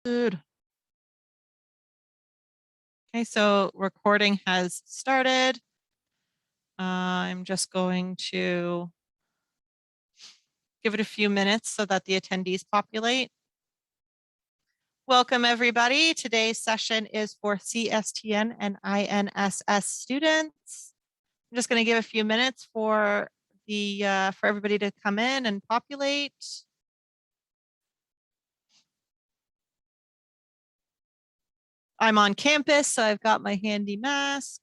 Good. Okay, so recording has started. I'm just going to give it a few minutes so that the attendees populate. Welcome, everybody. Today's session is for Cstn and INSS students. I'm just going to give a few minutes for everybody to come in and populate. I'm on campus, so I've got my handy mask.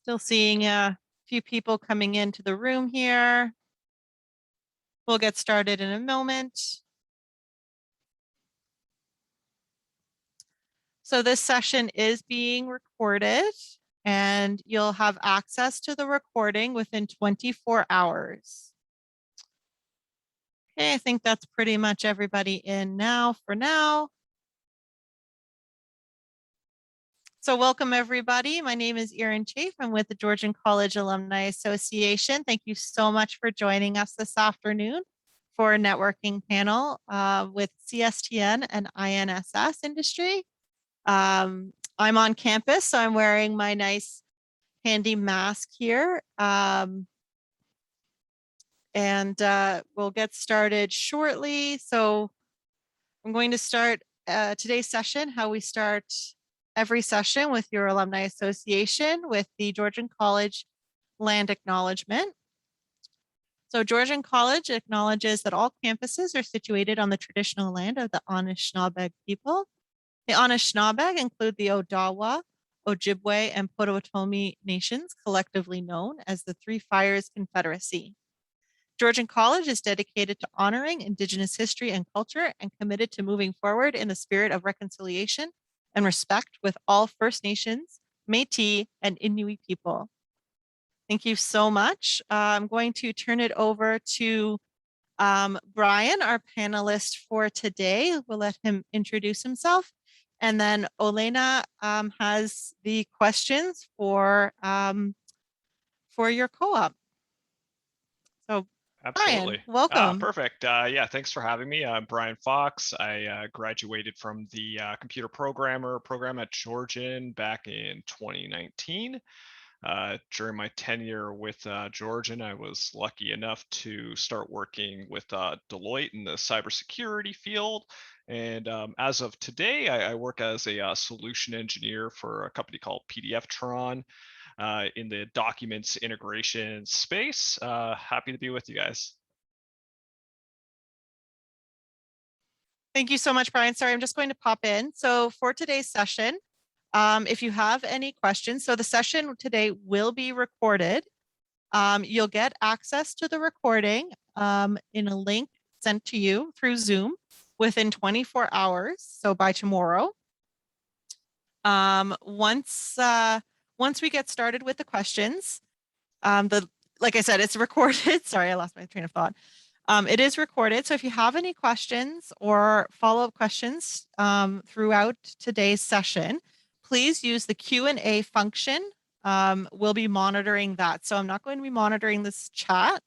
Still seeing a few people coming into the room here. We'll get started in a moment. So this session is being recorded and you'll have access to the recording within 24 hours. Okay, I think that's pretty much everybody in now for now. So welcome everybody. My name is Erin Chafe. I'm with the Georgian College Alumni Association. Thank you so much for joining us this afternoon for a networking panel with CSTN and INSS industry. I'm on campus, so I'm wearing my nice handy mask here. We'll get started shortly. So I'm going to start today's session, how we start every session with your Alumni Association with the Georgian College Land Acknowledgement. So Georgian College acknowledges that all campuses are situated on the traditional land of the Anishinaabe people. The Anishinaabe include the Odawa, Ojibwe, and Potawatomi nations, collectively known as the Three Fires Confederacy. Georgian College is dedicated to honoring Indigenous history and culture and committed to moving forward in the spirit of reconciliation and respect with all First Nations, Métis, and Inuit people. Thank you so much. I'm going to turn it over to Bryan, our panelist for today. We'll let him introduce himself. And then Olena has the questions for your co-op. So Absolutely. Bryan, welcome. Perfect. Yeah, thanks for having me. I'm Bryan Fox. I graduated from the computer programmer program at Georgian back in 2019. During my tenure with Georgian, I was lucky enough to start working with Deloitte in the cybersecurity field. And as of today, I work as a solution engineer for a company called PDFtron in the documents integration space. Happy to be with you guys. Thank you so much, Bryan. Sorry, I'm just going to pop in. So for today's session, if you have any questions, so the session today will be recorded. You'll get access to the recording in a link sent to you through Zoom within 24 hours, so by tomorrow. Once we get started with the questions, like I said, it's recorded. Sorry, I lost my train of thought. It is recorded, so if you have any questions or follow-up questions throughout today's session, please use the Q&A function. We'll be monitoring that. So I'm not going to be monitoring this chat.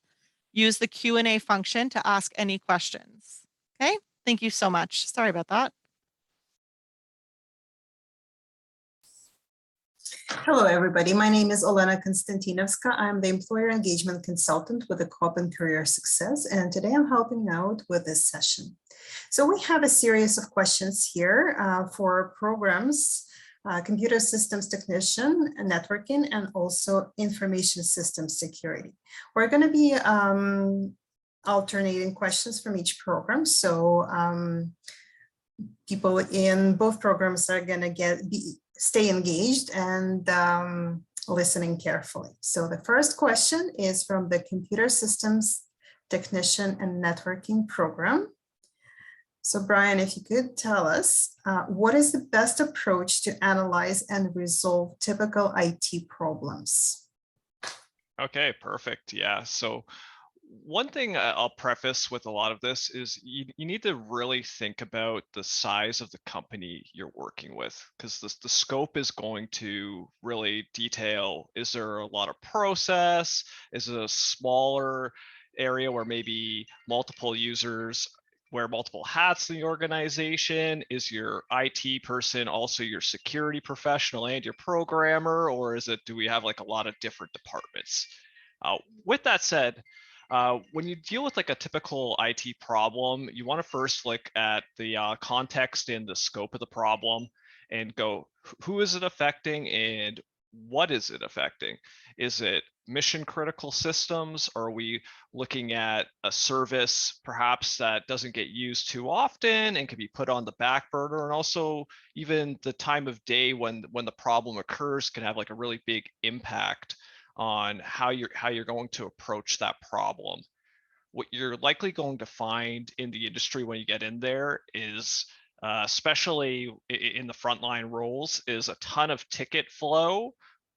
Use the Q&A function to ask any questions. Okay, thank you so much. Sorry about that. Hello, everybody. My name is Olena Konstantinovska. I'm the Employer Engagement Consultant with the Co-op and Career Success, and today I'm helping out with this session. So we have a series of questions here for programs, computer systems technician, networking, and also information systems security. We're going to be alternating questions from each program. So people in both programs are going to stay engaged and listening carefully. So the first question is from the Computer Systems Technician and Networking program. So Bryan, if you could tell us, what is the best approach to analyze and resolve typical IT problems? Okay, perfect. Yeah, so one thing I'll preface with a lot of this is you need to really think about the size of the company you're working with, because the scope is going to really detail, is there a lot of process? Is it a smaller area where maybe multiple users wear multiple hats in the organization? Is your IT person also your security professional and your programmer, or do we have like a lot of different departments? With that said, when you deal with like a typical IT problem, you want to first look at the context and the scope of the problem and go, who is it affecting and what is it affecting? Is it mission critical systems? Are we looking at a service perhaps that doesn't get used too often and can be put on the back burner? And also even the time of day when the problem occurs can have like a really big impact on how you're going to approach that problem. What you're likely going to find in the industry when you get in there is, especially in the frontline roles, is a ton of ticket flow,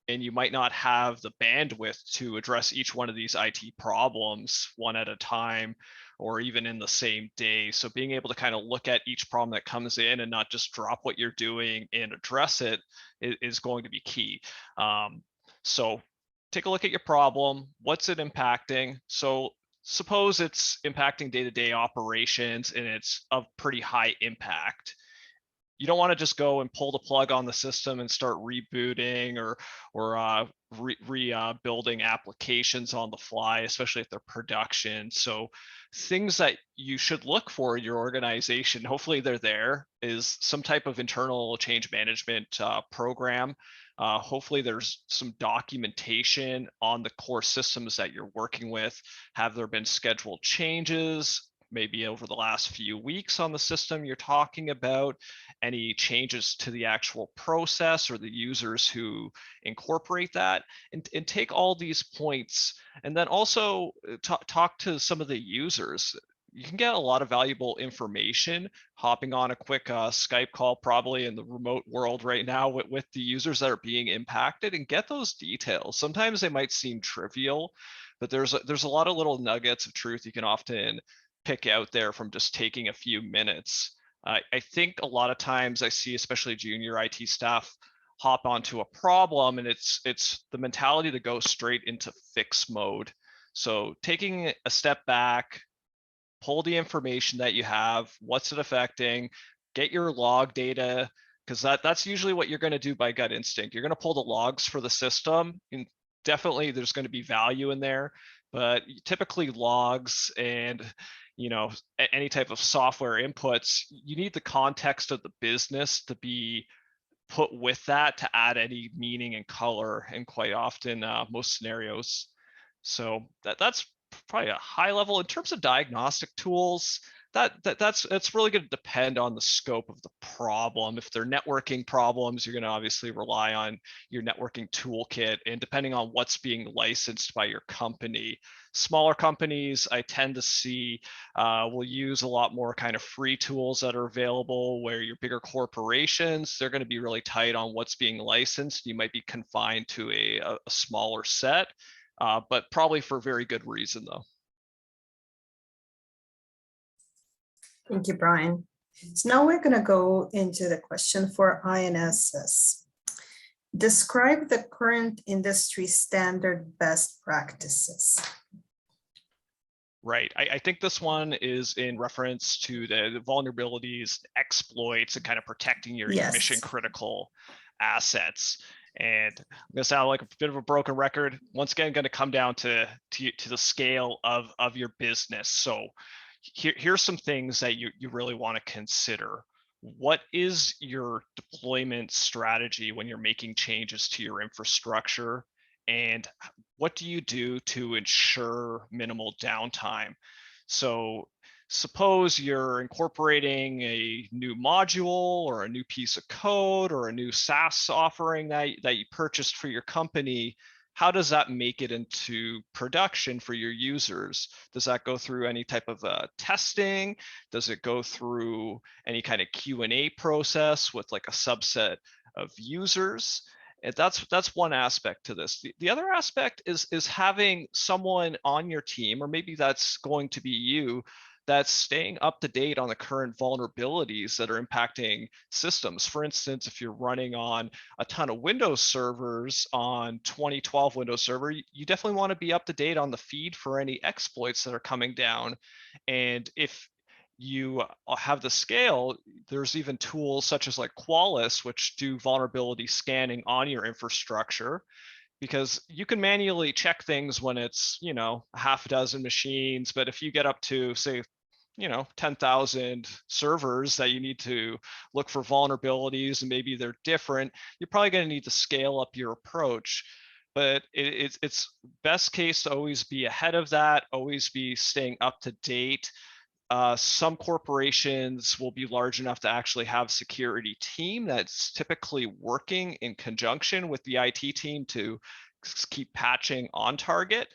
and you might not have the bandwidth to address each one of these IT problems one at a time, or even in the same day. So being able to kind of look at each problem that comes in and not just drop what you're doing and address it is going to be key. So take a look at your problem. What's it impacting? So suppose it's impacting day-to-day operations and it's of pretty high impact. You don't want to just go and pull the plug on the system and start rebooting or rebuilding applications on the fly, especially if they're production. So things that you should look for in your organization, hopefully they're there, is some type of internal change management program. Hopefully there's some documentation on the core systems that you're working with. Have there been scheduled changes, maybe over the last few weeks on the system you're talking about? Any changes to the actual process or the users who incorporate that? And take all these points and then also talk to some of the users. You can get a lot of valuable information hopping on a quick Skype call, probably in the remote world right now, with the users that are being impacted, and get those details. Sometimes they might seem trivial, but there's a lot of little nuggets of truth you can often pick out there from just taking a few minutes. I think a lot of times I see, especially junior IT staff, hop onto a problem and it's the mentality to go straight into fix mode. So taking a step back, pull the information that you have, what's it affecting, get your log data, because that's usually what you're going to do by gut instinct. You're going to pull the logs for the system, and definitely there's going to be value in there, but typically logs and any type of software inputs, you need the context of the business to be put with that to add any meaning and color, and quite often most scenarios. So that's probably a high level. In terms of diagnostic tools, that's really going to depend on the scope of the problem. If they're networking problems, you're going to obviously rely on your networking toolkit, and depending on what's being licensed by your company. Smaller companies, I tend to see, will use a lot more kind of free tools that are available, where your bigger corporations, they're going to be really tight on what's being licensed. You might be confined to a smaller set, but probably for very good reason though. Thank you, Bryan. So now we're going to go into the question for INSS. Describe the current industry standard best practices. Right. I think this one is in reference to the vulnerabilities, exploits, and kind of protecting your mission critical assets. And I'm going to sound like a bit of a broken record. Once again, going to come down to the scale of your business. So here's some things that you really want to consider. What is your deployment strategy when you're making changes to your infrastructure? And what do you do to ensure minimal downtime? So suppose you're incorporating a new module or a new piece of code or a new SaaS offering that you purchased for your company. How does that make it into production for your users? Does that go through any type of testing? Does it go through any kind of Q&A process with like a subset of users? And that's one aspect to this. The other aspect is having someone on your team, or maybe that's going to be you, that's staying up to date on the current vulnerabilities that are impacting systems. For instance, if you're running on a ton of Windows servers on 2012 Windows Server, you definitely want to be up to date on the feed for any exploits that are coming down. And if you have the scale, there's even tools such as like Qualys, which do vulnerability scanning on your infrastructure, because you can manually check things when it's, a half a dozen machines. But if you get up to, say, 10,000 servers that you need to look for vulnerabilities, and maybe they're different, you're probably going to need to scale up your approach. But it's best case to always be ahead of that, always be staying up to date. Some corporations will be large enough to actually have a security team that's typically working in conjunction with the IT team to keep patching on target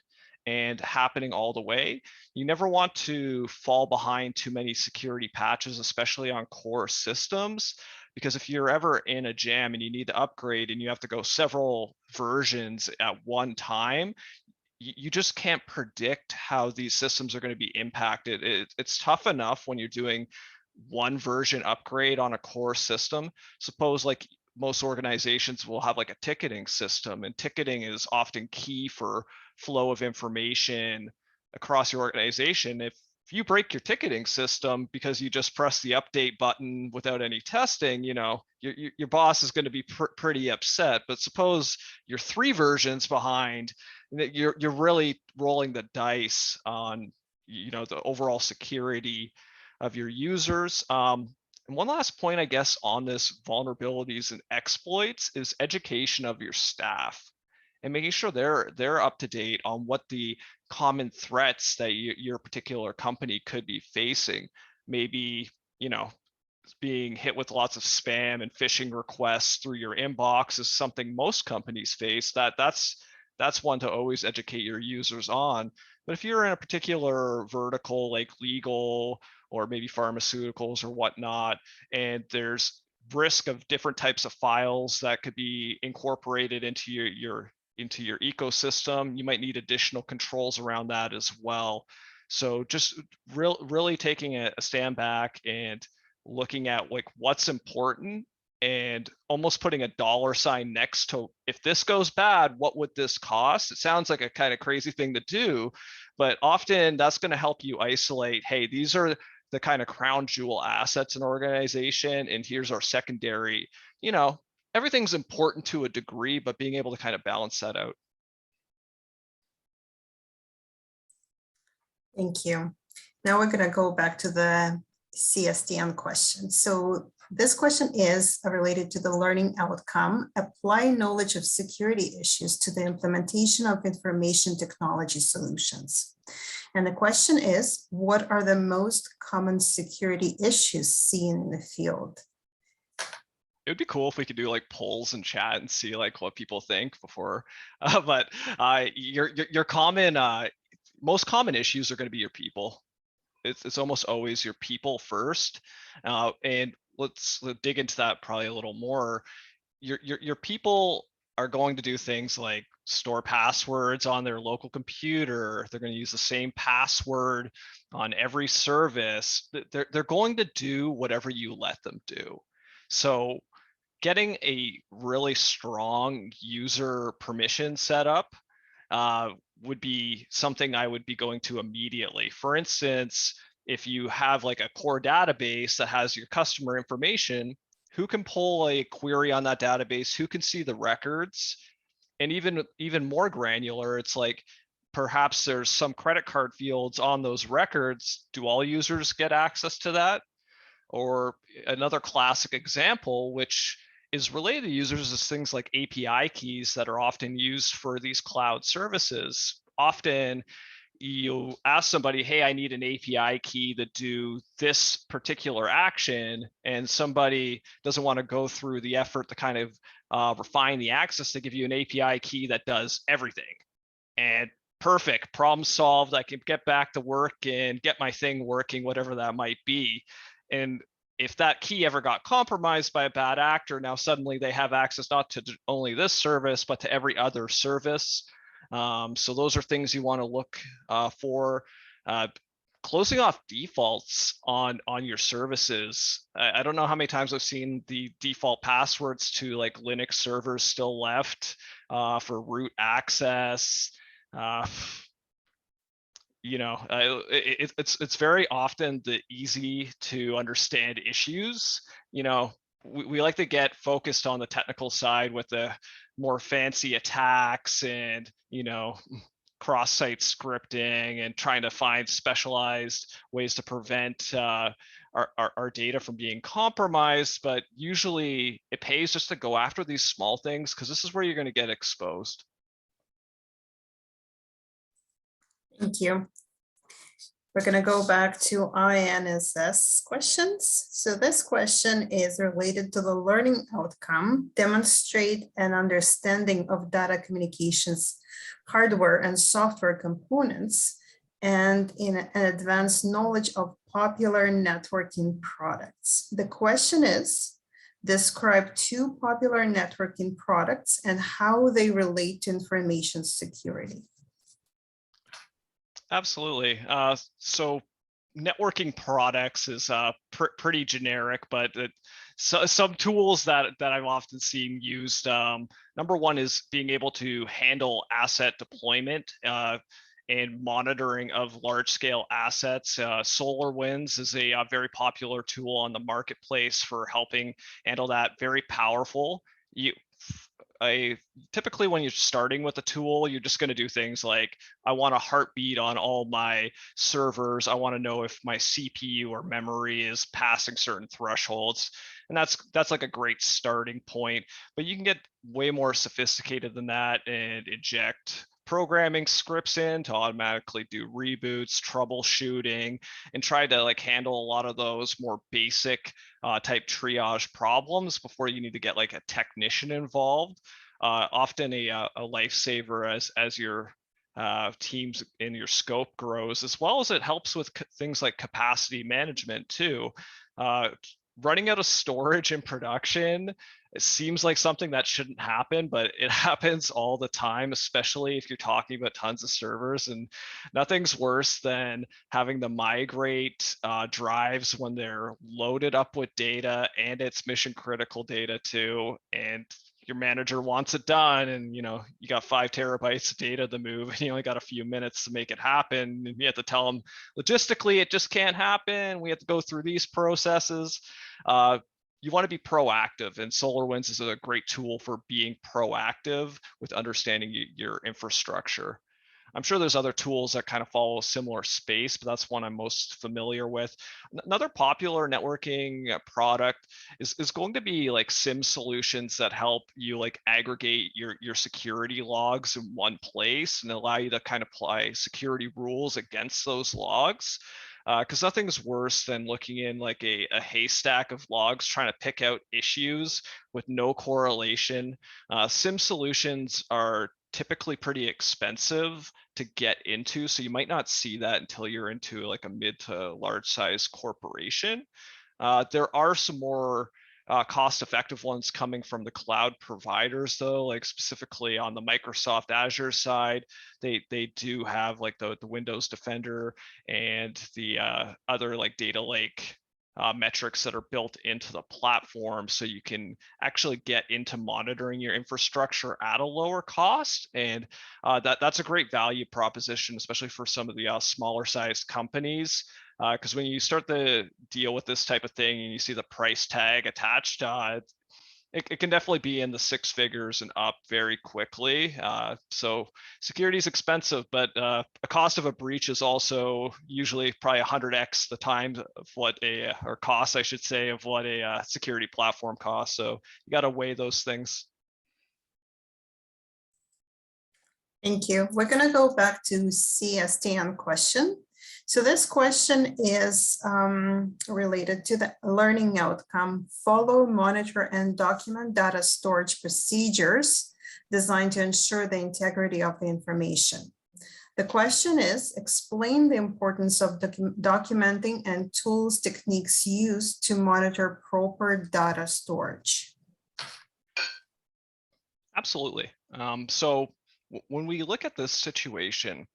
and happening all the way. You never want to fall behind too many security patches, especially on core systems, because if you're ever in a jam and you need to upgrade and you have to go several versions at one time, you just can't predict how these systems are going to be impacted. It's tough enough when you're doing one version upgrade on a core system. Suppose like most organizations will have like a ticketing system, and ticketing is often key for flow of information across your organization. If you break your ticketing system because you just press the update button without any testing, your boss is going to be pretty upset. But suppose you're 3 versions behind, you're really rolling the dice on the overall security of your users. And one last point, I guess, on this vulnerabilities and exploits is education of your staff and making sure they're up to date on what the common threats that your particular company could be facing. Maybe being hit with lots of spam and phishing requests through your inbox is something most companies face. That's one to always educate your users on. But if you're in a particular vertical like legal or maybe pharmaceuticals or whatnot, and there's risk of different types of files that could be incorporated into your ecosystem, you might need additional controls around that as well. So just really taking a stand back and looking at like what's important and almost putting a dollar sign next to, if this goes bad, what would this cost? It sounds like a kind of crazy thing to do, but often that's going to help you isolate, hey, these are the kind of crown jewel assets in an organization, and here's our secondary. Everything's important to a degree, but being able to kind of balance that out. Thank you. Now we're going to go back to the CSTN question. So this question is related to the learning outcome. Apply knowledge of security issues to the implementation of information technology solutions. And the question is, what are the most common security issues seen in the field? It would be cool if we could do like polls and chat and see like what people think before. But your common, most common issues are going to be your people. It's almost always your people first. And let's dig into that probably a little more. Your people are going to do things like store passwords on their local computer. They're going to use the same password on every service. They're going to do whatever you let them do. So getting a really strong user permission setup would be something I would be going to immediately. For instance, if you have like a core database that has your customer information, who can pull a query on that database? Who can see the records? And even more granular, it's like perhaps there's some credit card fields on those records. Do all users get access to that? Or another classic example, which is related to users, is things like API keys that are often used for these cloud services. Often you ask somebody, hey, I need an API key to do this particular action, and somebody doesn't want to go through the effort to kind of refine the access to give you an API key that does everything. And perfect, problem solved. I can get back to work and get my thing working, whatever that might be. And if that key ever got compromised by a bad actor, now suddenly they have access not to only this service, but to every other service. So those are things you want to look for. closing off defaults on your services. I don't know how many times I've seen the default passwords to like Linux servers still left for root access. It's very often the easy to understand issues. We like to get focused on the technical side with the more fancy attacks and cross-site scripting and trying to find specialized ways to prevent our data from being compromised. But usually it pays just to go after these small things, because this is where you're going to get exposed. Thank you. We're going to go back to INSS questions. So this question is related to the learning outcome, demonstrate an understanding of data communications, hardware and software components, and in an advanced knowledge of popular networking products. The question is, describe 2 popular networking products and how they relate to information security. Absolutely. So networking products is pretty generic, but some tools that I've often seen used. Number one is being able to handle asset deployment and monitoring of large scale assets. Solarwinds is a very popular tool on the marketplace for helping handle that. Very powerful. Typically when you're starting with a tool, you're just going to do things like, I want a heartbeat on all my servers. I want to know if my CPU or memory is passing certain thresholds. And that's like a great starting point, but you can get way more sophisticated than that and inject programming scripts in to automatically do reboots, troubleshooting, and try to like handle a lot of those more basic type triage problems before you need to get like a technician involved. Often a lifesaver as your teams in your scope grows, as well as it helps with things like capacity management too. Running out of storage in production, it seems like something that shouldn't happen, but it happens all the time, especially if you're talking about tons of servers. And nothing's worse than having to migrate drives when they're loaded up with data, and it's mission critical data too. And your manager wants it done, and you got 5 terabytes of data to move, and you only got a few minutes to make it happen. And you have to tell them logistically it just can't happen. We have to go through these processes. You want to be proactive, and SolarWinds is a great tool for being proactive with understanding your infrastructure. I'm sure there's other tools that kind of follow a similar space, but that's one I'm most familiar with. Another popular networking product is going to be like SIM solutions that help you like aggregate your security logs in one place and allow you to kind of apply security rules against those logs. Because nothing's worse than looking in like a haystack of logs trying to pick out issues with no correlation. SIM solutions are typically pretty expensive to get into, so you might not see that until you're into like a mid to large size corporation. There are some more cost-effective ones coming from the cloud providers, though, like specifically on the Microsoft Azure side. They do have like the Windows Defender and the other like data lake metrics that are built into the platform, so you can actually get into monitoring your infrastructure at a lower cost. And that's a great value proposition, especially for some of the smaller sized companies. Because when you start to deal with this type of thing and you see the price tag attached, it can definitely be in the 6 figures and up very quickly. So security is expensive, but a cost of a breach is also usually probably 100x the time of what or cost, I should say, of what a security platform costs. So you got to weigh those things. Thank you. We're going to go back to Cstn question. So this question is related to the learning outcome. Follow, monitor, and document data storage procedures designed to ensure the integrity of the information. The question is, explain the importance of documenting and tools, techniques used to monitor proper data storage. Absolutely. So when we look at this situation,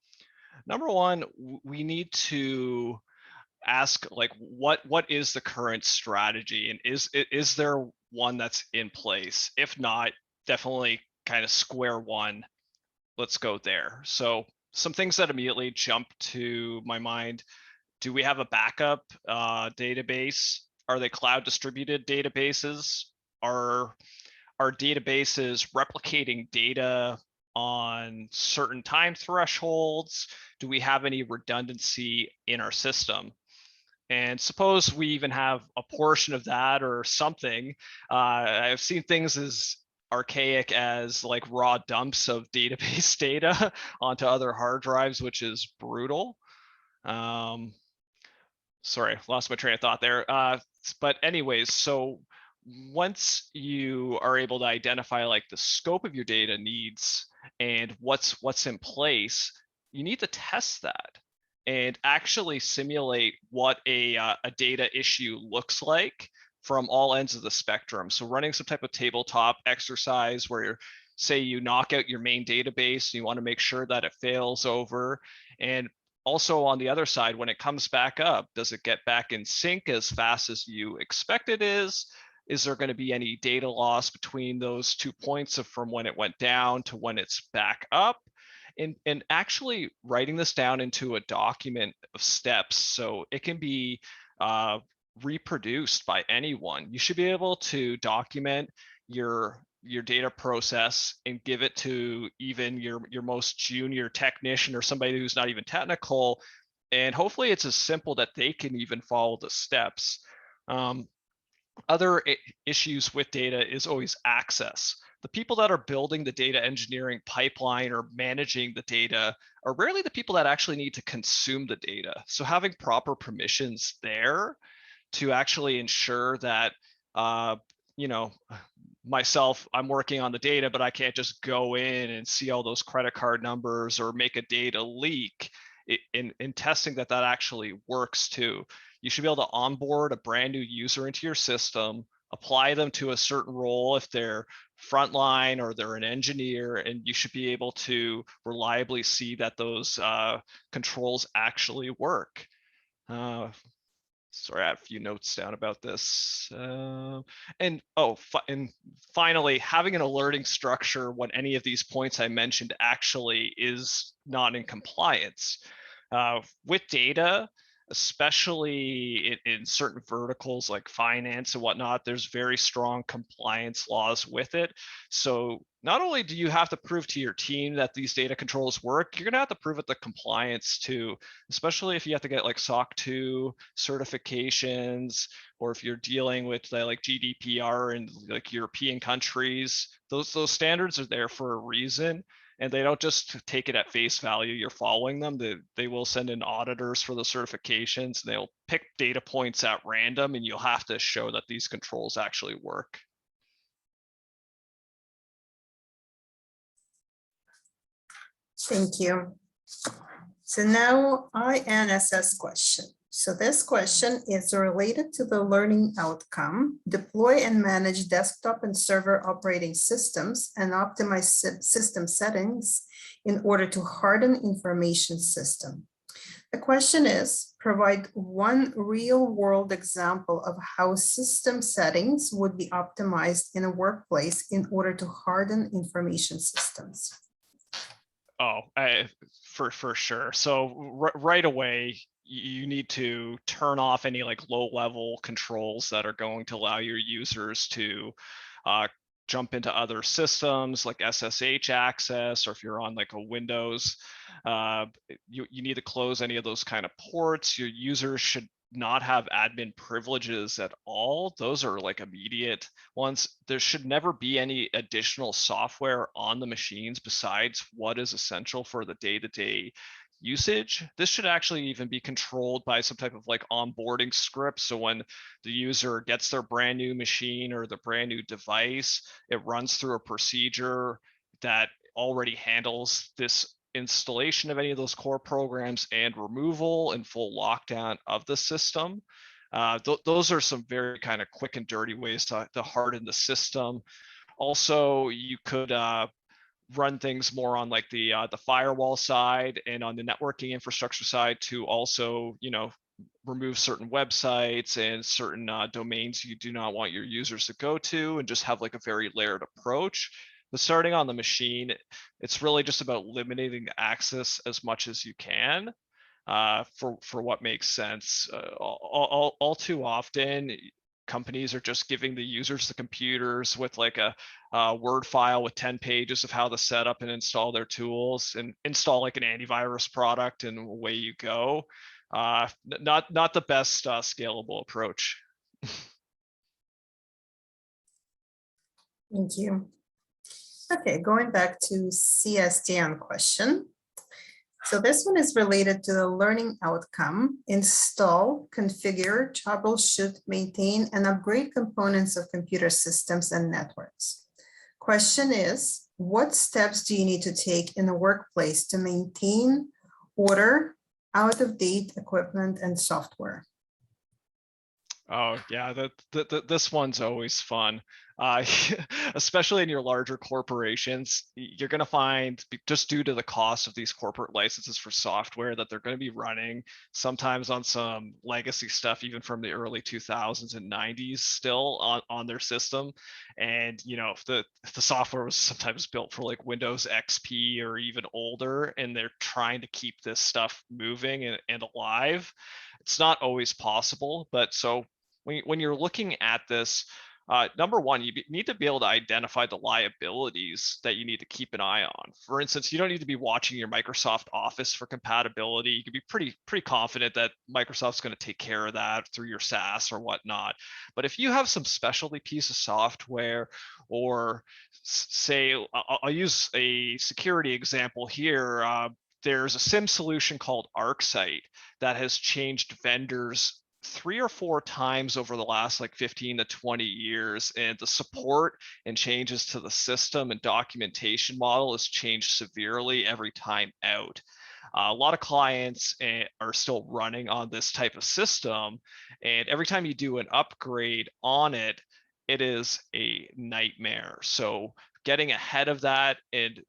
Number one, we need to ask like what is the current strategy, and is there one that's in place? If not, definitely kind of square one. Let's go there. So some things that immediately jump to my mind: do we have a backup database? Are they cloud distributed databases? Are databases replicating data on certain time thresholds? Do we have any redundancy in our system? And suppose we even have a portion of that or something. I've seen things as archaic as like raw dumps of database data onto other hard drives, which is brutal. Sorry, lost my train of thought there. But anyways, so once you are able to identify like the scope of your data needs and what's in place, you need to test that and actually simulate what a data issue looks like from all ends of the spectrum. So running some type of tabletop exercise where you're, say you knock out your main database, you want to make sure that it fails over. And also on the other side, when it comes back up, does it get back in sync as fast as you expect it is? Is there going to be any data loss between those 2 points of from when it went down to when it's back up? And actually writing this down into a document of steps so it can be reproduced by anyone. You should be able to document your data process and give it to even your most junior technician or somebody who's not even technical. And hopefully it's as simple that they can even follow the steps. Other issues with data is always access. The people that are building the data engineering pipeline or managing the data are rarely the people that actually need to consume the data. So having proper permissions there to actually ensure that, you know, myself, I'm working on the data, but I can't just go in and see all those credit card numbers or make a data leak. In testing that actually works too. You should be able to onboard a brand new user into your system, apply them to a certain role if they're frontline or they're an engineer, and you should be able to reliably see that those controls actually work. Sorry, I have a few notes down about this. And finally, having an alerting structure when any of these points I mentioned actually is not in compliance. With data, especially in certain verticals like finance and whatnot, there's very strong compliance laws with it. So not only do you have to prove to your team that these data controls work, you're gonna have to prove it the compliance too, especially if you have to get like SOC 2 certifications, or if you're dealing with like GDPR in like European countries. Those standards are there for a reason. And they don't just take it at face value, you're following them. They will send in auditors for the certifications. They'll pick data points at random, and you'll have to show that these controls actually work. Thank you. So now INSS question. So this question is related to the learning outcome: deploy and manage desktop and server operating systems and optimize system settings in order to harden information system. The question is, provide one real world example of how system settings would be optimized in a workplace in order to harden information systems. Oh, for sure. So right away, you need to turn off any like low level controls that are going to allow your users to jump into other systems like SSH access, or if you're on like a Windows, you need to close any of those kind of ports. Your users should not have admin privileges at all. Those are like immediate ones. There should never be any additional software on the machines besides what is essential for the day-to-day usage. This should actually even be controlled by some type of like onboarding script. So when the user gets their brand new machine or the brand new device, it runs through a procedure that already handles this installation of any of those core programs and removal and full lockdown of the system. Those are some very kind of quick and dirty ways to harden the system. Also, you could run things more on like the firewall side and on the networking infrastructure side to also, remove certain websites and certain domains you do not want your users to go to, and just have like a very layered approach. But starting on the machine, it's really just about eliminating access as much as you can for what makes sense. All too often, companies are just giving the users the computers with like a Word file with 10 pages of how to set up and install their tools, and install like an antivirus product, and away you go. Not the best scalable approach. Thank you. Okay, going back to Cstn question. So this one is related to the learning outcome: install, configure, troubleshoot, maintain, and upgrade components of computer systems and networks. Question is, what steps do you need to take in the workplace to maintain, order out-of-date equipment and software? Oh yeah, this one's always fun, especially in your larger corporations. You're going to find, just due to the cost of these corporate licenses for software, that they're going to be running sometimes on some legacy stuff, even from the early 2000s and 90s, still on their system. And if the software was sometimes built for like Windows XP or even older, and they're trying to keep this stuff moving and alive, it's not always possible. But so when you're looking at this, number one, you need to be able to identify the liabilities that you need to keep an eye on. For instance, you don't need to be watching your Microsoft Office for compatibility. You can be pretty confident that Microsoft's going to take care of that through your SaaS or whatnot. But if you have some specialty piece of software, or say, I'll use a security example here. There's a SIM solution called ArcSight that has changed vendors 3 or 4 times over the last like 15 to 20 years, and the support and changes to the system and documentation model has changed severely every time out. A lot of clients are still running on this type of system, and every time you do an upgrade on it, it is a nightmare. So getting ahead of that and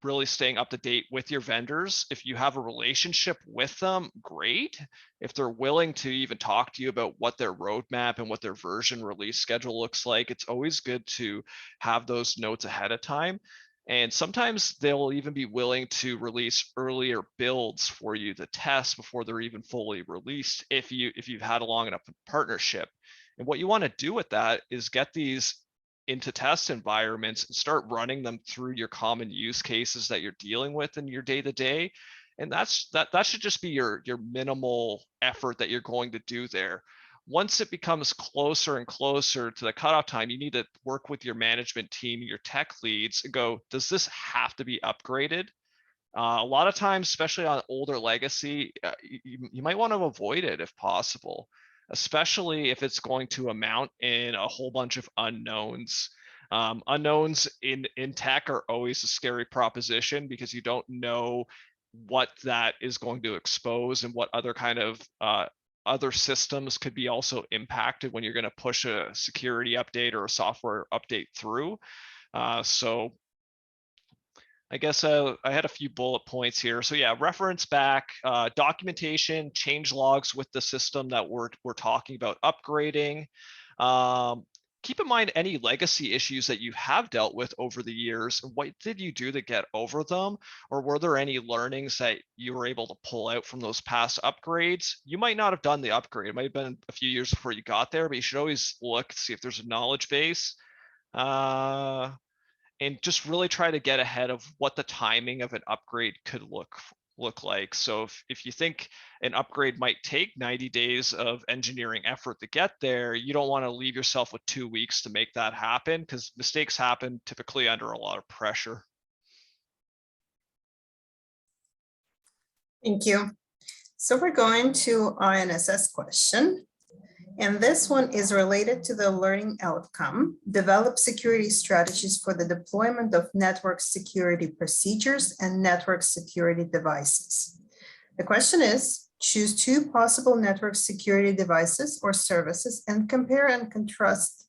really staying up to date with your vendors. If you have a relationship with them, great. If they're willing to even talk to you about what their roadmap and what their version release schedule looks like, it's always good to have those notes ahead of time. And sometimes they'll even be willing to release earlier builds for you to test before they're even fully released, if you've had a long enough partnership. And what you want to do with that is get these into test environments and start running them through your common use cases that you're dealing with in your day-to-day. And that should just be your minimal effort that you're going to do there. Once it becomes closer and closer to the cutoff time, you need to work with your management team, your tech leads, and go, does this have to be upgraded? A lot of times, especially on older legacy, you might want to avoid it if possible, especially if it's going to amount in a whole bunch of unknowns. Unknowns in tech are always a scary proposition, because you don't know what that is going to expose and what other kind of other systems could be also impacted when you're going to push a security update or a software update through. So I guess I had a few bullet points here. So yeah, reference back, documentation, change logs with the system that we're talking about upgrading. Keep in mind any legacy issues that you have dealt with over the years. What did you do to get over them? Or were there any learnings that you were able to pull out from those past upgrades? You might not have done the upgrade. It might have been a few years before you got there, but you should always look to see if there's a knowledge base. And just really try to get ahead of what the timing of an upgrade could look like. So if you think an upgrade might take 90 days of engineering effort to get there, you don't want to leave yourself with 2 weeks to make that happen, because mistakes happen typically under a lot of pressure. Thank you. So we're going to INSS question. And this one is related to the learning outcome: develop security strategies for the deployment of network security procedures and network security devices. The question is, choose 2 possible network security devices or services and compare and contrast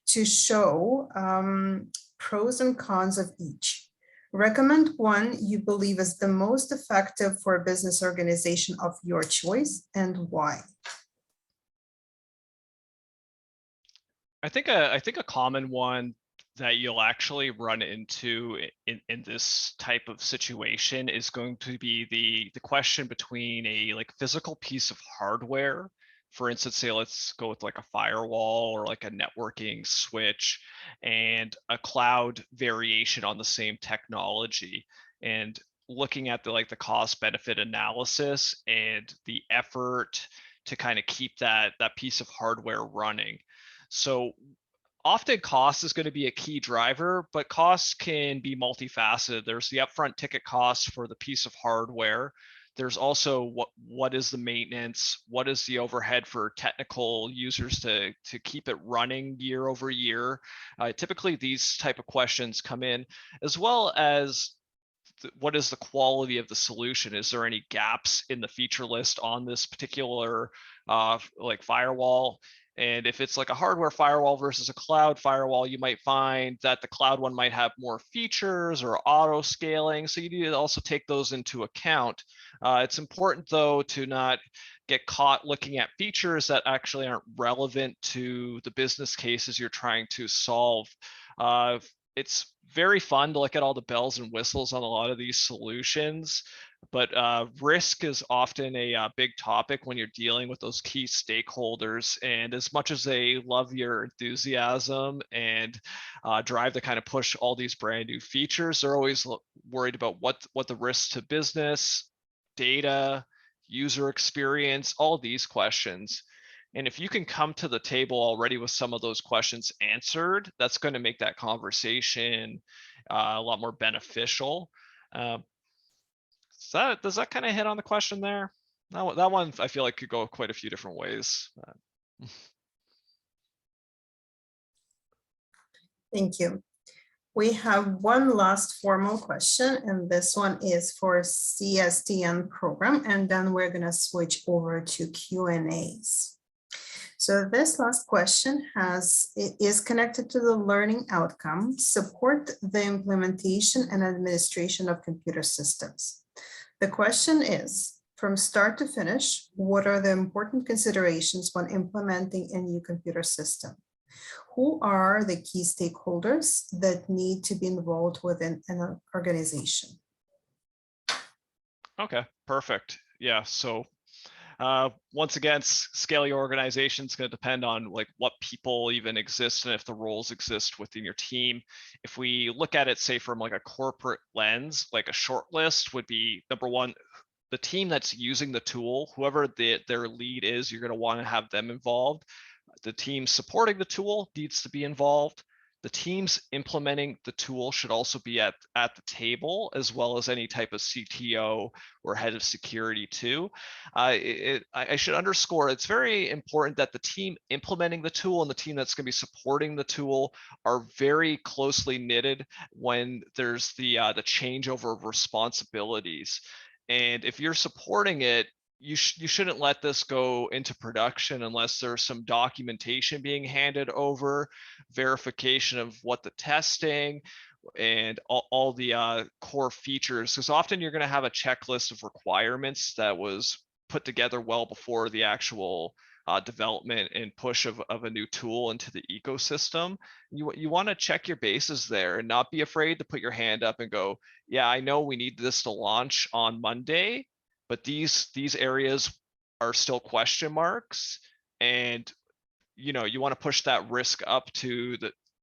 to show pros and cons of each. Recommend one you believe is the most effective for a business organization of your choice and why. I think a common one that you'll actually run into in this type of situation is going to be the question between a like physical piece of hardware. For instance, say let's go with like a firewall or like a networking switch, and a cloud variation on the same technology, and looking at the like the cost benefit analysis and the effort to kind of keep that piece of hardware running. So often cost is going to be a key driver, but costs can be multifaceted. There's the upfront ticket cost for the piece of hardware. There's also what is the maintenance, what is the overhead for technical users to keep it running year over year. Typically, these type of questions come in, as well as what is the quality of the solution? Is there any gaps in the feature list on this particular like firewall? And if it's like a hardware firewall versus a cloud firewall, you might find that the cloud one might have more features or auto scaling. So you need to also take those into account. It's important though to not get caught looking at features that actually aren't relevant to the business cases you're trying to solve. It's very fun to look at all the bells and whistles on a lot of these solutions, but risk is often a big topic when you're dealing with those key stakeholders. And as much as they love your enthusiasm and drive to kind of push all these brand new features, they're always worried about what the risks to business, data, user experience, all these questions. And if you can come to the table already with some of those questions answered, that's going to make that conversation a lot more beneficial. Does that kind of hit on the question there? That one I feel like could go quite a few different ways. Thank you. We have one last formal question, and this one is for Cstn program, and then we're going to switch over to Q&As. So this last question is connected to the learning outcome, support the implementation and administration of computer systems. The question is, from start to finish, what are the important considerations when implementing a new computer system? Who are the key stakeholders that need to be involved within an organization? Okay, perfect. Yeah, so once again, scale your organization is going to depend on like what people even exist and if the roles exist within your team. If we look at it, say from like a corporate lens, like a short list would be number one, the team that's using the tool, whoever their lead is, you're going to want to have them involved. The team supporting the tool needs to be involved. The teams implementing the tool should also be at the table, as well as any type of CTO or head of security too. I should underscore, it's very important that the team implementing the tool and the team that's going to be supporting the tool are very closely knitted when there's the changeover of responsibilities. And if you're supporting it, you shouldn't let this go into production unless there's some documentation being handed over, verification of what the testing and all the core features, because often you're going to have a checklist of requirements that was put together well before the actual development and push of a new tool into the ecosystem. You want to check your bases there and not be afraid to put your hand up and go, yeah, I know we need this to launch on Monday, but these areas are still question marks, and you want to push that risk up to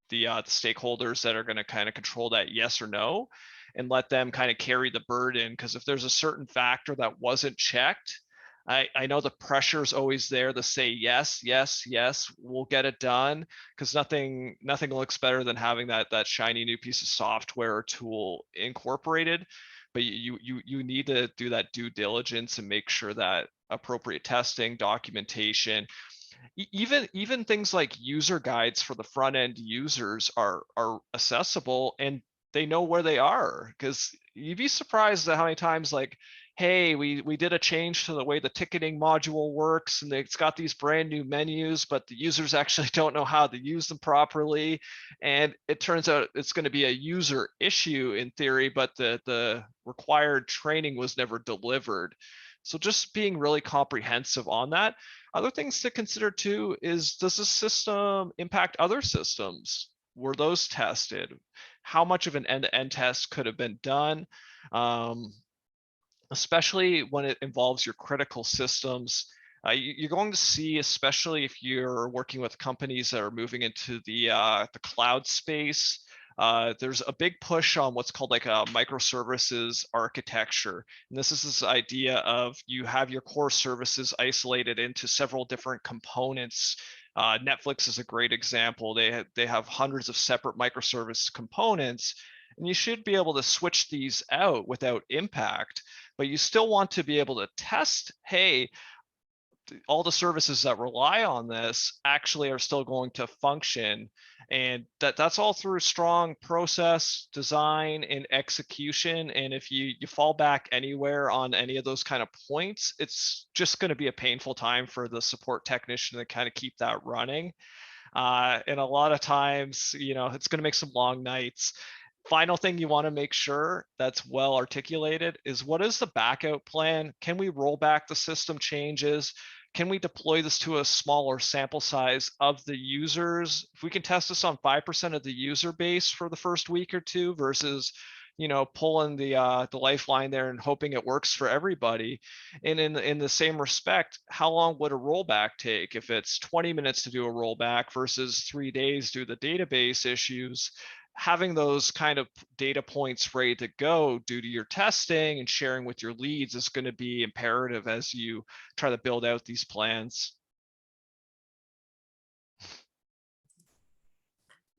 the stakeholders that are going to kind of control that yes or no, and let them kind of carry the burden. Because if there's a certain factor that wasn't checked, I know the pressure is always there to say yes, yes, yes, we'll get it done, because nothing looks better than having that shiny new piece of software or tool incorporated. But you need to do that due diligence and make sure that appropriate testing, documentation, even things like user guides for the front end users are accessible and they know where they are. Because you'd be surprised at how many times like hey, we did a change to the way the ticketing module works, and it's got these brand new menus, but the users actually don't know how to use them properly. And it turns out it's going to be a user issue in theory, but the required training was never delivered. So just being really comprehensive on that. Other things to consider too is, does the system impact other systems? Were those tested? How much of an end-to-end test could have been done? Especially when it involves your critical systems. You're going to see, especially if you're working with companies that are moving into the cloud space, there's a big push on what's called like a microservices architecture. And this is this idea of you have your core services isolated into several different components. Netflix is a great example. They have hundreds of separate microservice components, and you should be able to switch these out without impact, but you still want to be able to test, hey, all the services that rely on this actually are still going to function. And that's all through strong process design and execution. And if you fall back anywhere on any of those kind of points, it's just going to be a painful time for the support technician to kind of keep that running. And a lot of times, it's going to make some long nights. Final thing you want to make sure that's well articulated is, what is the backout plan? Can we roll back the system changes? Can we deploy this to a smaller sample size of the users? If we can test this on 5% of the user base for the first week or two versus pulling the lifeline there and hoping it works for everybody. And in the same respect, how long would a rollback take? If it's 20 minutes to do a rollback versus 3 days due to the database issues, having those kind of data points ready to go due to your testing and sharing with your leads is going to be imperative as you try to build out these plans.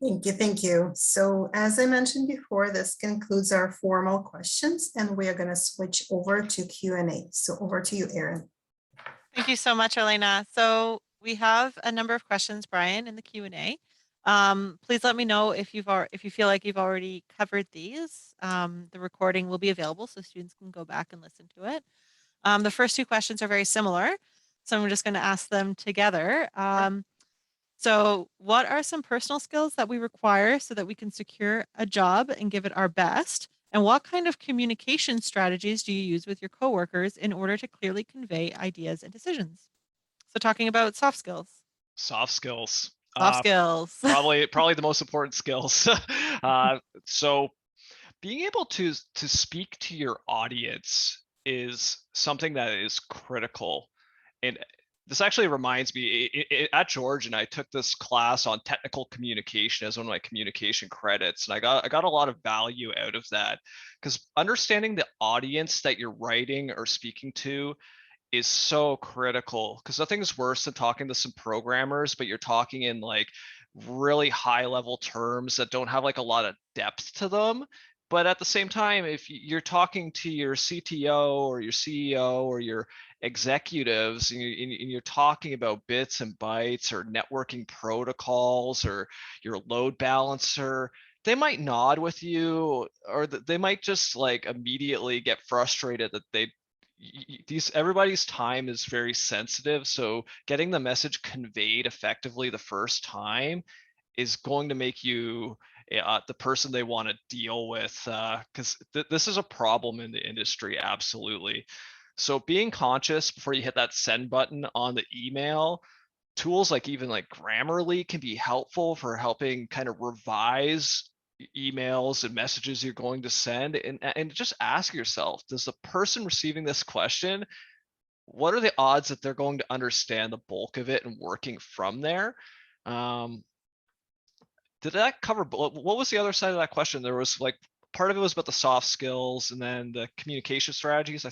Thank you, thank you. So as I mentioned before, this concludes our formal questions, and we are going to switch over to Q&A. So over to you, Erin. Thank you so much, Elena. So we have a number of questions, Brian, in the Q&A. Please let me know if you feel like you've already covered these. The recording will be available so students can go back and listen to it. The first two questions are very similar, so I'm just going to ask them together. So what are some personal skills that we require so that we can secure a job and give it our best? And what kind of communication strategies do you use with your coworkers in order to clearly convey ideas and decisions? So talking about soft skills. Soft skills. Soft skills. Probably the most important skills. So being able to speak to your audience is something that is critical. And this actually reminds me, at Georgian, I took this class on technical communication as one of my communication credits, and I got a lot of value out of that, because understanding the audience that you're writing or speaking to is so critical, because nothing's worse than talking to some programmers, but you're talking in like really high level terms that don't have like a lot of depth to them. But at the same time, if you're talking to your CTO or your CEO or your executives and you're talking about bits and bytes or networking protocols or your load balancer, they might nod with you, or they might just like immediately get frustrated that everybody's time is very sensitive. So getting the message conveyed effectively the first time is going to make you the person they want to deal with, because this is a problem in the industry, absolutely. So being conscious before you hit that send button on the email, tools like even like Grammarly can be helpful for helping kind of revise emails and messages you're going to send, and just ask yourself, does the person receiving this question, what are the odds that they're going to understand the bulk of it and working from there? Did that cover, what was the other side of that question? There was like, part of it was about the soft skills and then the communication strategies.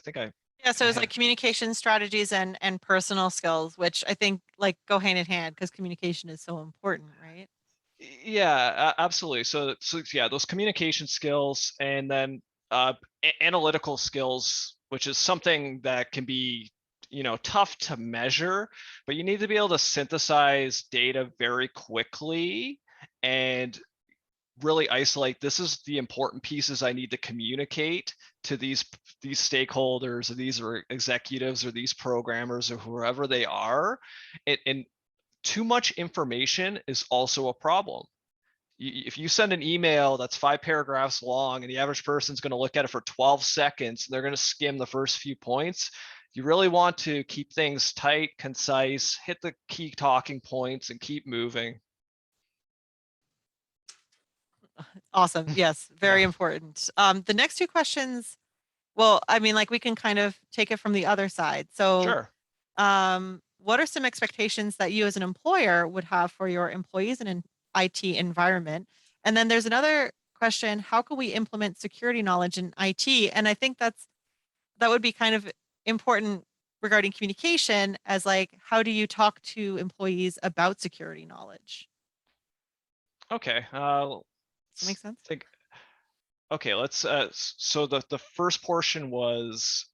Yeah, so it's like communication strategies and personal skills, which I think like go hand in hand because communication is so important, right? Yeah, absolutely. So yeah, those communication skills, and then analytical skills, which is something that can be tough to measure, but you need to be able to synthesize data very quickly and really isolate, this is the important pieces I need to communicate to these stakeholders or these executives or these programmers or whoever they are. And too much information is also a problem. If you send an email that's 5 paragraphs long and the average person's going to look at it for 12 seconds, they're going to skim the first few points. You really want to keep things tight, concise, hit the key talking points, and keep moving. Awesome. Yes, very important. The next two questions, well, I mean, like we can kind of take it from the other side. So, Sure. what are some expectations that you as an employer would have for your employees in an IT environment? And then there's another question, how can we implement security knowledge in IT? And I think that would be kind of important regarding communication as like, how do you talk to employees about security knowledge? Okay. Does that make sense? Okay, let's so the first portion was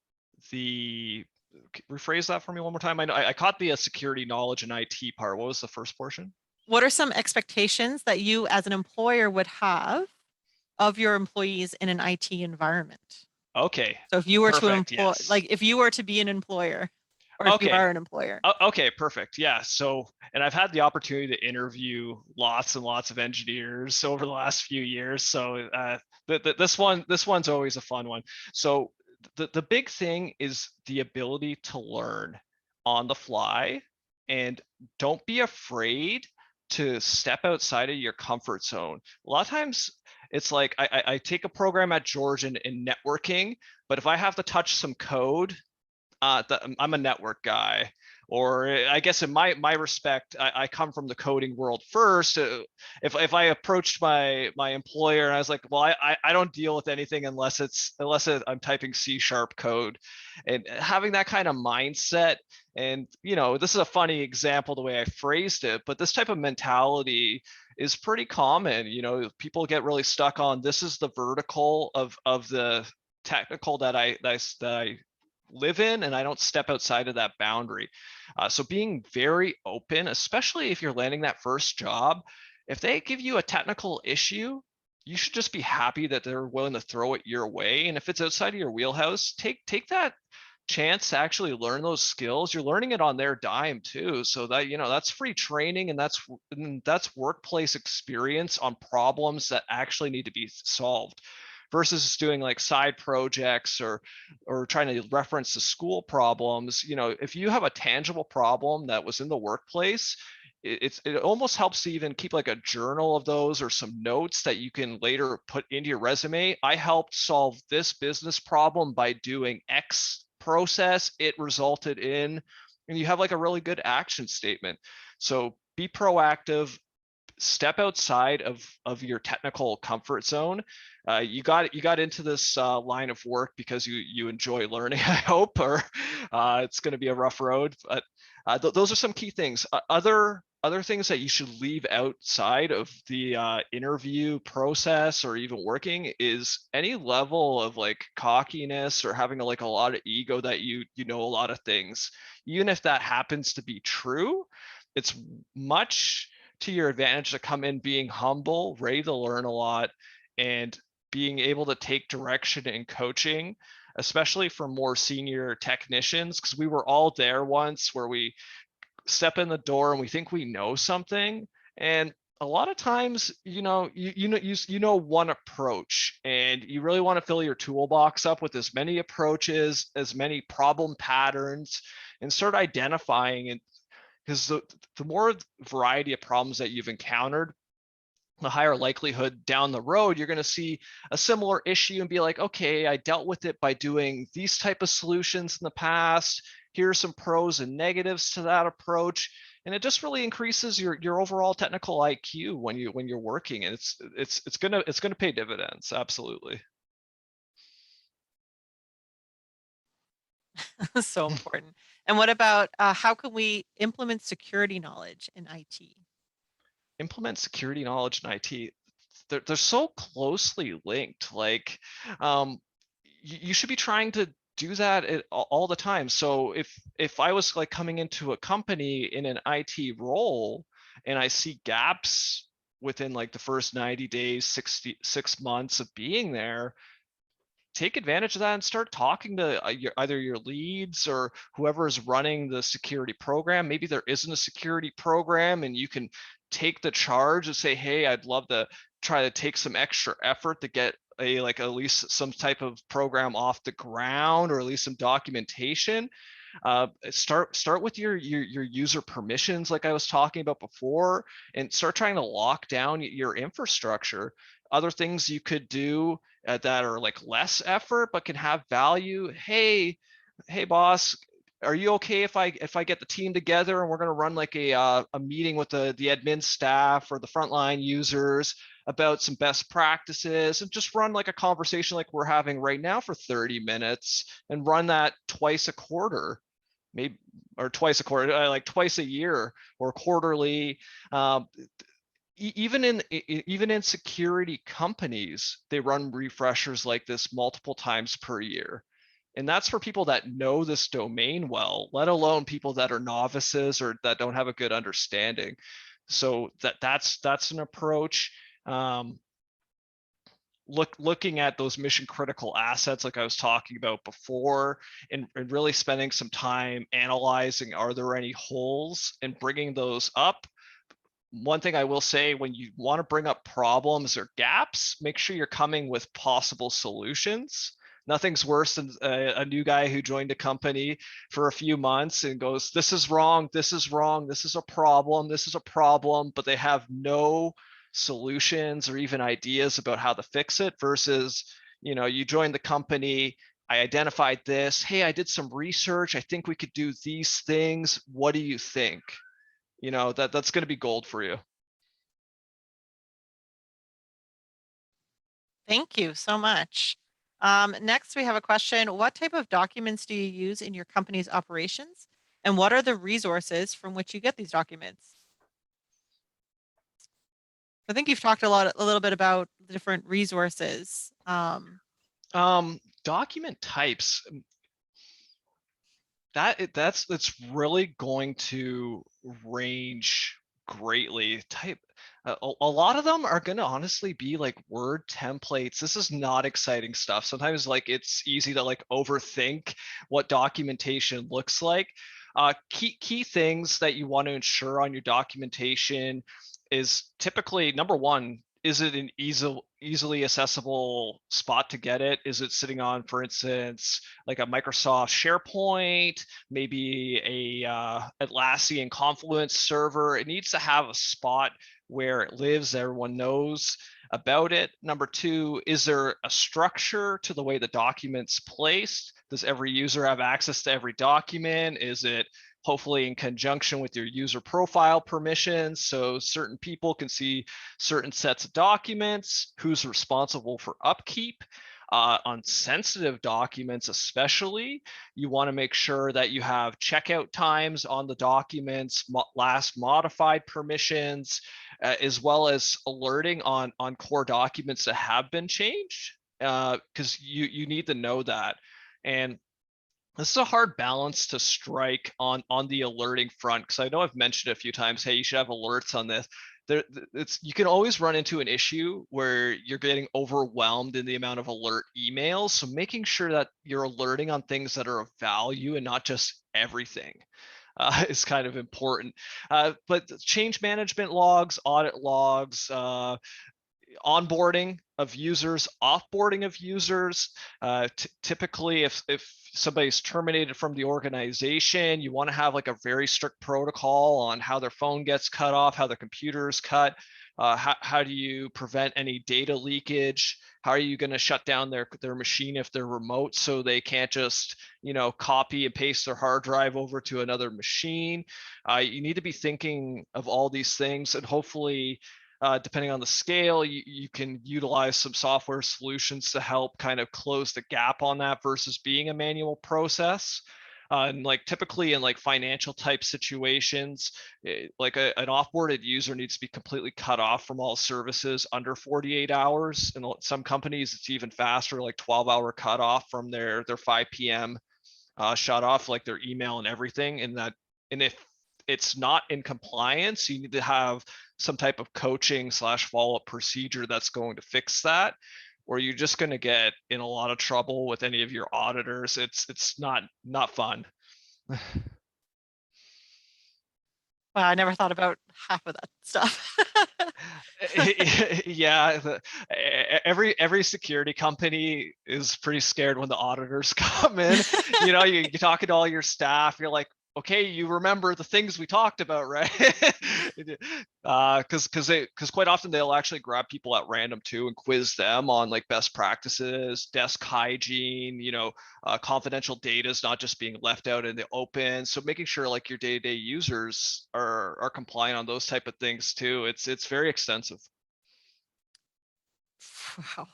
rephrase that for me one more time. I know I caught the security knowledge and IT part. What was the first portion? What are some expectations that you as an employer would have of your employees in an IT environment? Okay. So if you were to Perfect, employ, yes. like if you were to be an employer, or if you Okay. are an employer. Okay, perfect. Yeah. So, and I've had the opportunity to interview lots and lots of engineers over the last few years. So this one's always a fun one. So the big thing is the ability to learn on the fly, and don't be afraid to step outside of your comfort zone. A lot of times it's like I take a program at Georgian in networking, but if I have to touch some code, I'm a network guy. Or I guess in my respect, I come from the coding world first. If I approached my employer and I was like, well, I don't deal with anything unless I'm typing C# code, and having that kind of mindset. And this is a funny example the way I phrased it, but this type of mentality is pretty common. People get really stuck on this is the vertical of the technical that I live in, and I don't step outside of that boundary. So being very open, especially if you're landing that first job, if they give you a technical issue, you should just be happy that they're willing to throw it your way. And if it's outside of your wheelhouse, take that chance to actually learn those skills. You're learning it on their dime too. So that, that's free training, and that's workplace experience on problems that actually need to be solved, versus doing like side projects or trying to reference the school problems. If you have a tangible problem that was in the workplace, it almost helps to even keep like a journal of those or some notes that you can later put into your resume. I helped solve this business problem by doing X process. It resulted in, and you have like a really good action statement. So be proactive, step outside of your technical comfort zone. You got into this line of work because you enjoy learning, I hope, or it's going to be a rough road. But those are some key things. Other things that you should leave outside of the interview process or even working is any level of like cockiness or having like a lot of ego that you know a lot of things. Even if that happens to be true, it's much to your advantage to come in being humble, ready to learn a lot, and being able to take direction and coaching, especially for more senior technicians, because we were all there once where we step in the door and we think we know something, and a lot of times you know one approach, and you really want to fill your toolbox up with as many approaches, as many problem patterns, and start identifying it, because the more variety of problems that you've encountered, the higher likelihood down the road you're going to see a similar issue and be like, okay, I dealt with it by doing these type of solutions in the past. Here are some pros and negatives to that approach. And it just really increases your overall technical IQ when you're working, and it's gonna pay dividends. Absolutely. So important. And what about how can we implement security knowledge in IT? Implement security knowledge in IT. They're so closely linked. Like, you should be trying to do that all the time. So if I was like coming into a company in an IT role and I see gaps within like the first 90 days, 6 months of being there, take advantage of that and start talking to either your leads or whoever is running the security program. Maybe there isn't a security program and you can take the charge and say, hey, I'd love to try to take some extra effort to get like at least some type of program off the ground, or at least some documentation. Start with your user permissions, like I was talking about before, and start trying to lock down your infrastructure. Other things you could do that are like less effort but can have value. Hey boss, are you okay if I get the team together and we're going to run like a meeting with the admin staff or the frontline users about some best practices, and just run like a conversation like we're having right now for 30 minutes, and run that twice a quarter, maybe, or twice a quarter, like twice a year or quarterly. Even in security companies, they run refreshers like this multiple times per year. And that's for people that know this domain well, let alone people that are novices or that don't have a good understanding. So that's an approach. Looking at those mission critical assets like I was talking about before, and really spending some time analyzing, are there any holes, and bringing those up. One thing I will say, when you want to bring up problems or gaps, make sure you're coming with possible solutions. Nothing's worse than a new guy who joined a company for a few months and goes, this is wrong, this is wrong, this is a problem, this is a problem, but they have no solutions or even ideas about how to fix it, versus, you joined the company, I identified this, hey, I did some research, I think we could do these things, what do you think? That's going to be gold for you. Thank you so much. Next, we have a question. What type of documents do you use in your company's operations? And what are the resources from which you get these documents? I think you've talked a little bit about the different resources. Document types. That's really going to range greatly. A lot of them are going to honestly be like Word templates. This is not exciting stuff. Sometimes like it's easy to like overthink what documentation looks like. Key things that you want to ensure on your documentation is typically, number one, is it an easily accessible spot to get it? Is it sitting on, for instance, like a Microsoft SharePoint, maybe a Atlassian Confluence server? It needs to have a spot where it lives, everyone knows about it. Number two, is there a structure to the way the document's placed? Does every user have access to every document? Is it hopefully in conjunction with your user profile permissions, so certain people can see certain sets of documents? Who's responsible for upkeep? On sensitive documents especially, you want to make sure that you have checkout times on the documents, last modified permissions, as well as alerting on core documents that have been changed, because you need to know that. And this is a hard balance to strike on the alerting front, because I know I've mentioned a few times, hey, you should have alerts on this. You can always run into an issue where you're getting overwhelmed in the amount of alert emails. So making sure that you're alerting on things that are of value and not just everything is kind of important. But change management logs, audit logs, onboarding of users, offboarding of users. Typically, if somebody's terminated from the organization, you want to have like a very strict protocol on how their phone gets cut off, how their computer is cut. How do you prevent any data leakage? How are you going to shut down their machine if they're remote, so they can't just copy and paste their hard drive over to another machine? You need to be thinking of all these things, and hopefully, depending on the scale, you can utilize some software solutions to help kind of close the gap on that versus being a manual process. And like typically in like financial type situations, like an offboarded user needs to be completely cut off from all services under 48 hours. And some companies, it's even faster, like 12-hour cutoff from their 5 p.m. Shut off, like their email and everything. And if it's not in compliance, you need to have some type of coaching / follow-up procedure that's going to fix that. or you're just going to get in a lot of trouble with any of your auditors. It's not fun. Wow, I never thought about half of that stuff. Yeah, every security company is pretty scared when the auditors come in. You know, you're talking to all your staff, you're like, okay, you remember the things we talked about, right? Because quite often they'll actually grab people at random too and quiz them on like best practices, desk hygiene, you know, confidential data is not just being left out in the open. So making sure like your day-to-day users are compliant on those type of things too. It's very extensive. Wow.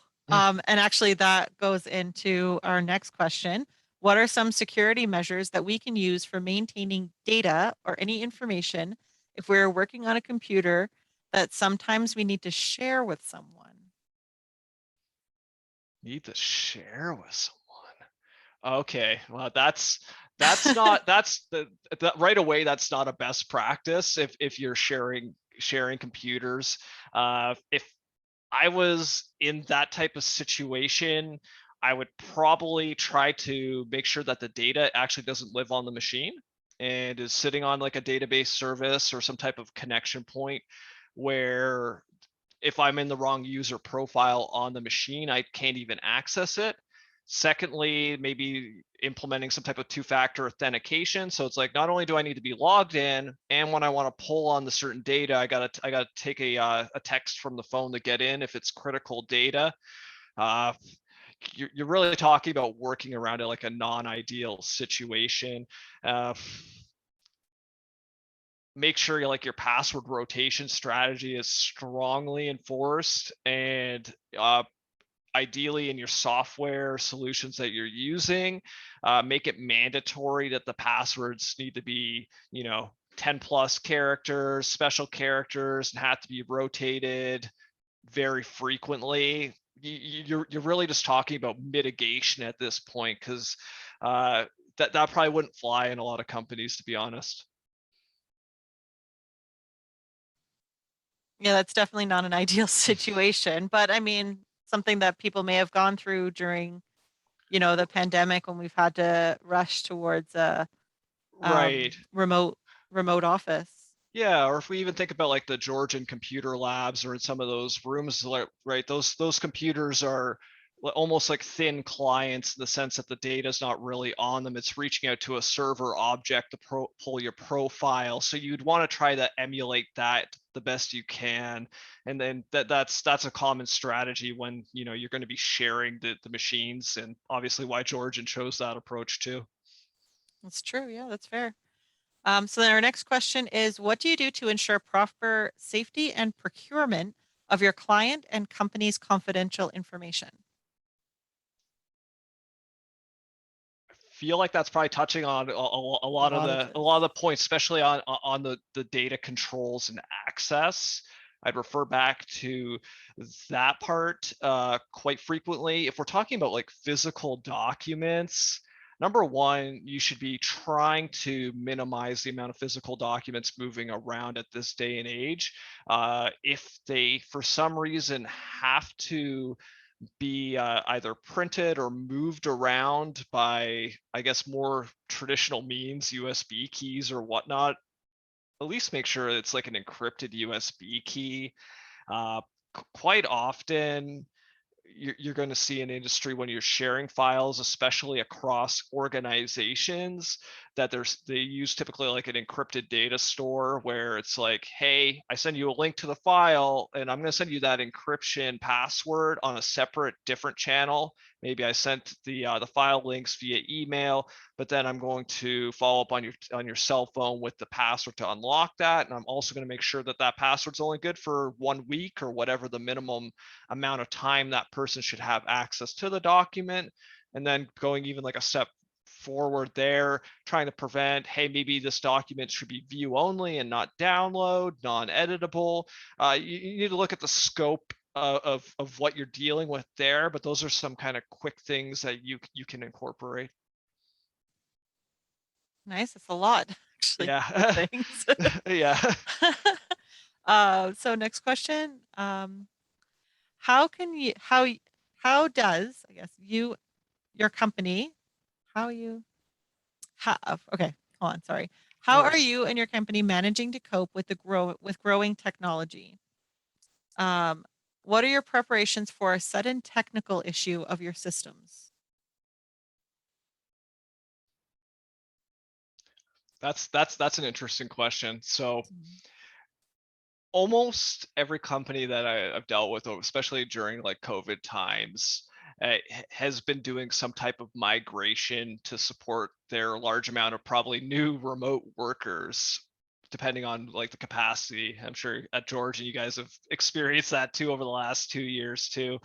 And actually that goes into our next question. What are some security measures that we can use for maintaining data or any information if we're working on a computer that sometimes we need to share with someone? Need to share with someone. Okay, well that's not that right away. That's not a best practice if you're sharing computers. If I was in that type of situation, I would probably try to make sure that the data actually doesn't live on the machine and is sitting on like a database service or some type of connection point where if I'm in the wrong user profile on the machine, I can't even access it. Secondly, maybe implementing some type of two-factor authentication. So it's like, not only do I need to be logged in, and when I want to pull on the certain data, I gotta take a text from the phone to get in if it's critical data. You're really talking about working around it like a non-ideal situation. Make sure your password rotation strategy is strongly enforced, and ideally in your software solutions that you're using, make it mandatory that the passwords need to be 10 plus characters, special characters, and have to be rotated very frequently. You're really just talking about mitigation at this point, because that probably wouldn't fly in a lot of companies, to be honest. Yeah, that's definitely not an ideal situation, but I mean, something that people may have gone through during, the pandemic when we've had to rush towards a Right. remote office. Yeah, or if we even think about like the Georgian computer labs or in some of those rooms, right? Those computers are almost like thin clients in the sense that the data is not really on them. It's reaching out to a server object to pull your profile. So you'd want to try to emulate that the best you can. And then that's a common strategy when you're going to be sharing the machines, and obviously why Georgian chose that approach too. That's true. Yeah, that's fair. So then our next question is, what do you do to ensure proper safety and procurement of your client and company's confidential information? Feel like that's probably touching on a lot of the points, especially on the data controls and access. I'd refer back to that part quite frequently. If we're talking about like physical documents, number one, you should be trying to minimize the amount of physical documents moving around at this day and age. If they, for some reason, have to be either printed or moved around by, I guess, more traditional means, USB keys or whatnot, at least make sure it's like an encrypted USB key. Quite often, you're going to see an industry when you're sharing files, especially across organizations, that they use typically like an encrypted data store where it's like, hey, I send you a link to the file and I'm going to send you that encryption password on a separate different channel. Maybe I sent the file links via email, but then I'm going to follow up on your cell phone with the password to unlock that. And I'm also going to make sure that that password's only good for 1 week or whatever the minimum amount of time that person should have access to the document. And then going even like a step forward there, trying to prevent, hey, maybe this document should be view only and not download, non-editable. You need to look at the scope of what you're dealing with there, but those are some kind of quick things that you can incorporate. Nice. That's a lot, actually. Yeah. Things. Yeah. So next question. How how does, I guess, your company, okay, hold on, sorry. How are you and your company managing to cope with growing technology? What are your preparations for a sudden technical issue of your systems? That's an interesting question. So almost every company that I've dealt with, especially during like COVID times, has been doing some type of migration to support their large amount of probably new remote workers, depending on like the capacity. I'm sure at Georgian, you guys have experienced that too over the last 2 years too.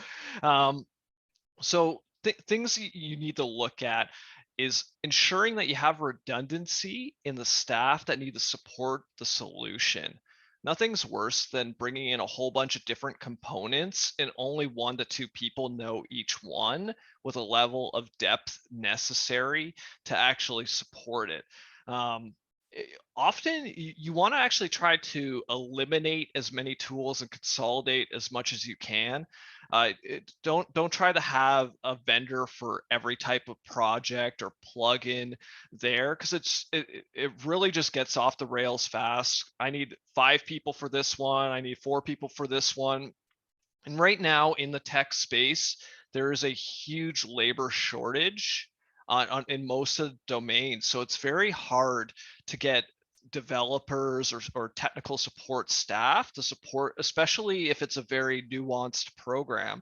So things you need to look at is ensuring that you have redundancy in the staff that need to support the solution. Nothing's worse than bringing in a whole bunch of different components and only 1 to 2 people know each one with a level of depth necessary to actually support it. Often you want to actually try to eliminate as many tools and consolidate as much as you can. Don't try to have a vendor for every type of project or plugin there, because it really just gets off the rails fast. I need 5 people for this one. I need 4 people for this one. And right now in the tech space, there is a huge labor shortage in most of the domains. So it's very hard to get developers or technical support staff to support, especially if it's a very nuanced program.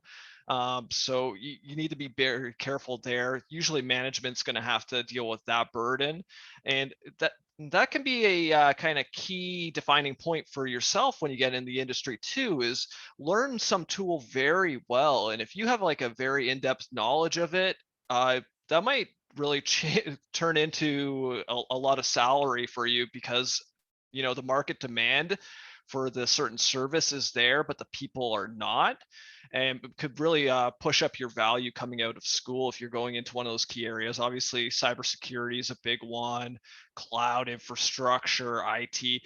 So you need to be very careful there. Usually management's going to have to deal with that burden, and that can be a kind of key defining point for yourself when you get in the industry too, is learn some tool very well. And if you have like a very in-depth knowledge of it, that might really turn into a lot of salary for you, because the market demand for the certain service is there, but the people are not, and could really push up your value coming out of school if you're going into one of those key areas. Obviously, cybersecurity is a big one, cloud infrastructure, IT,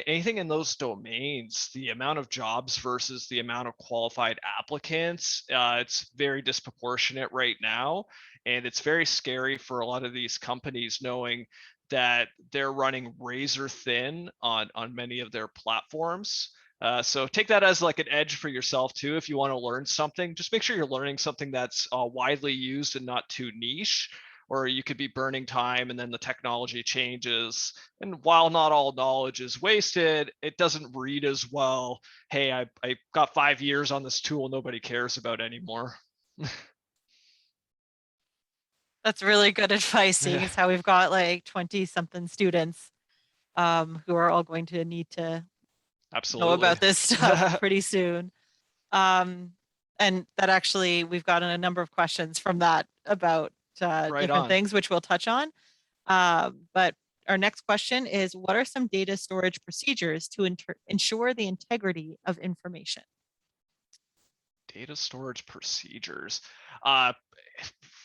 anything in those domains. The amount of jobs versus the amount of qualified applicants, it's very disproportionate right now. And it's very scary for a lot of these companies, knowing that they're running razor thin on many of their platforms. So take that as like an edge for yourself too. If you want to learn something, just make sure you're learning something that's widely used and not too niche, or you could be burning time and then the technology changes. And while not all knowledge is wasted, it doesn't read as well. Hey, I got 5 years on this tool nobody cares about anymore. That's really good advice, seeing as how we've got like 20 something students who are all going to need to know about this stuff pretty soon. And that actually, we've gotten a number of questions from that about different things, which we'll touch on. But our next question is, what are some data storage procedures to ensure the integrity of information? Data storage procedures.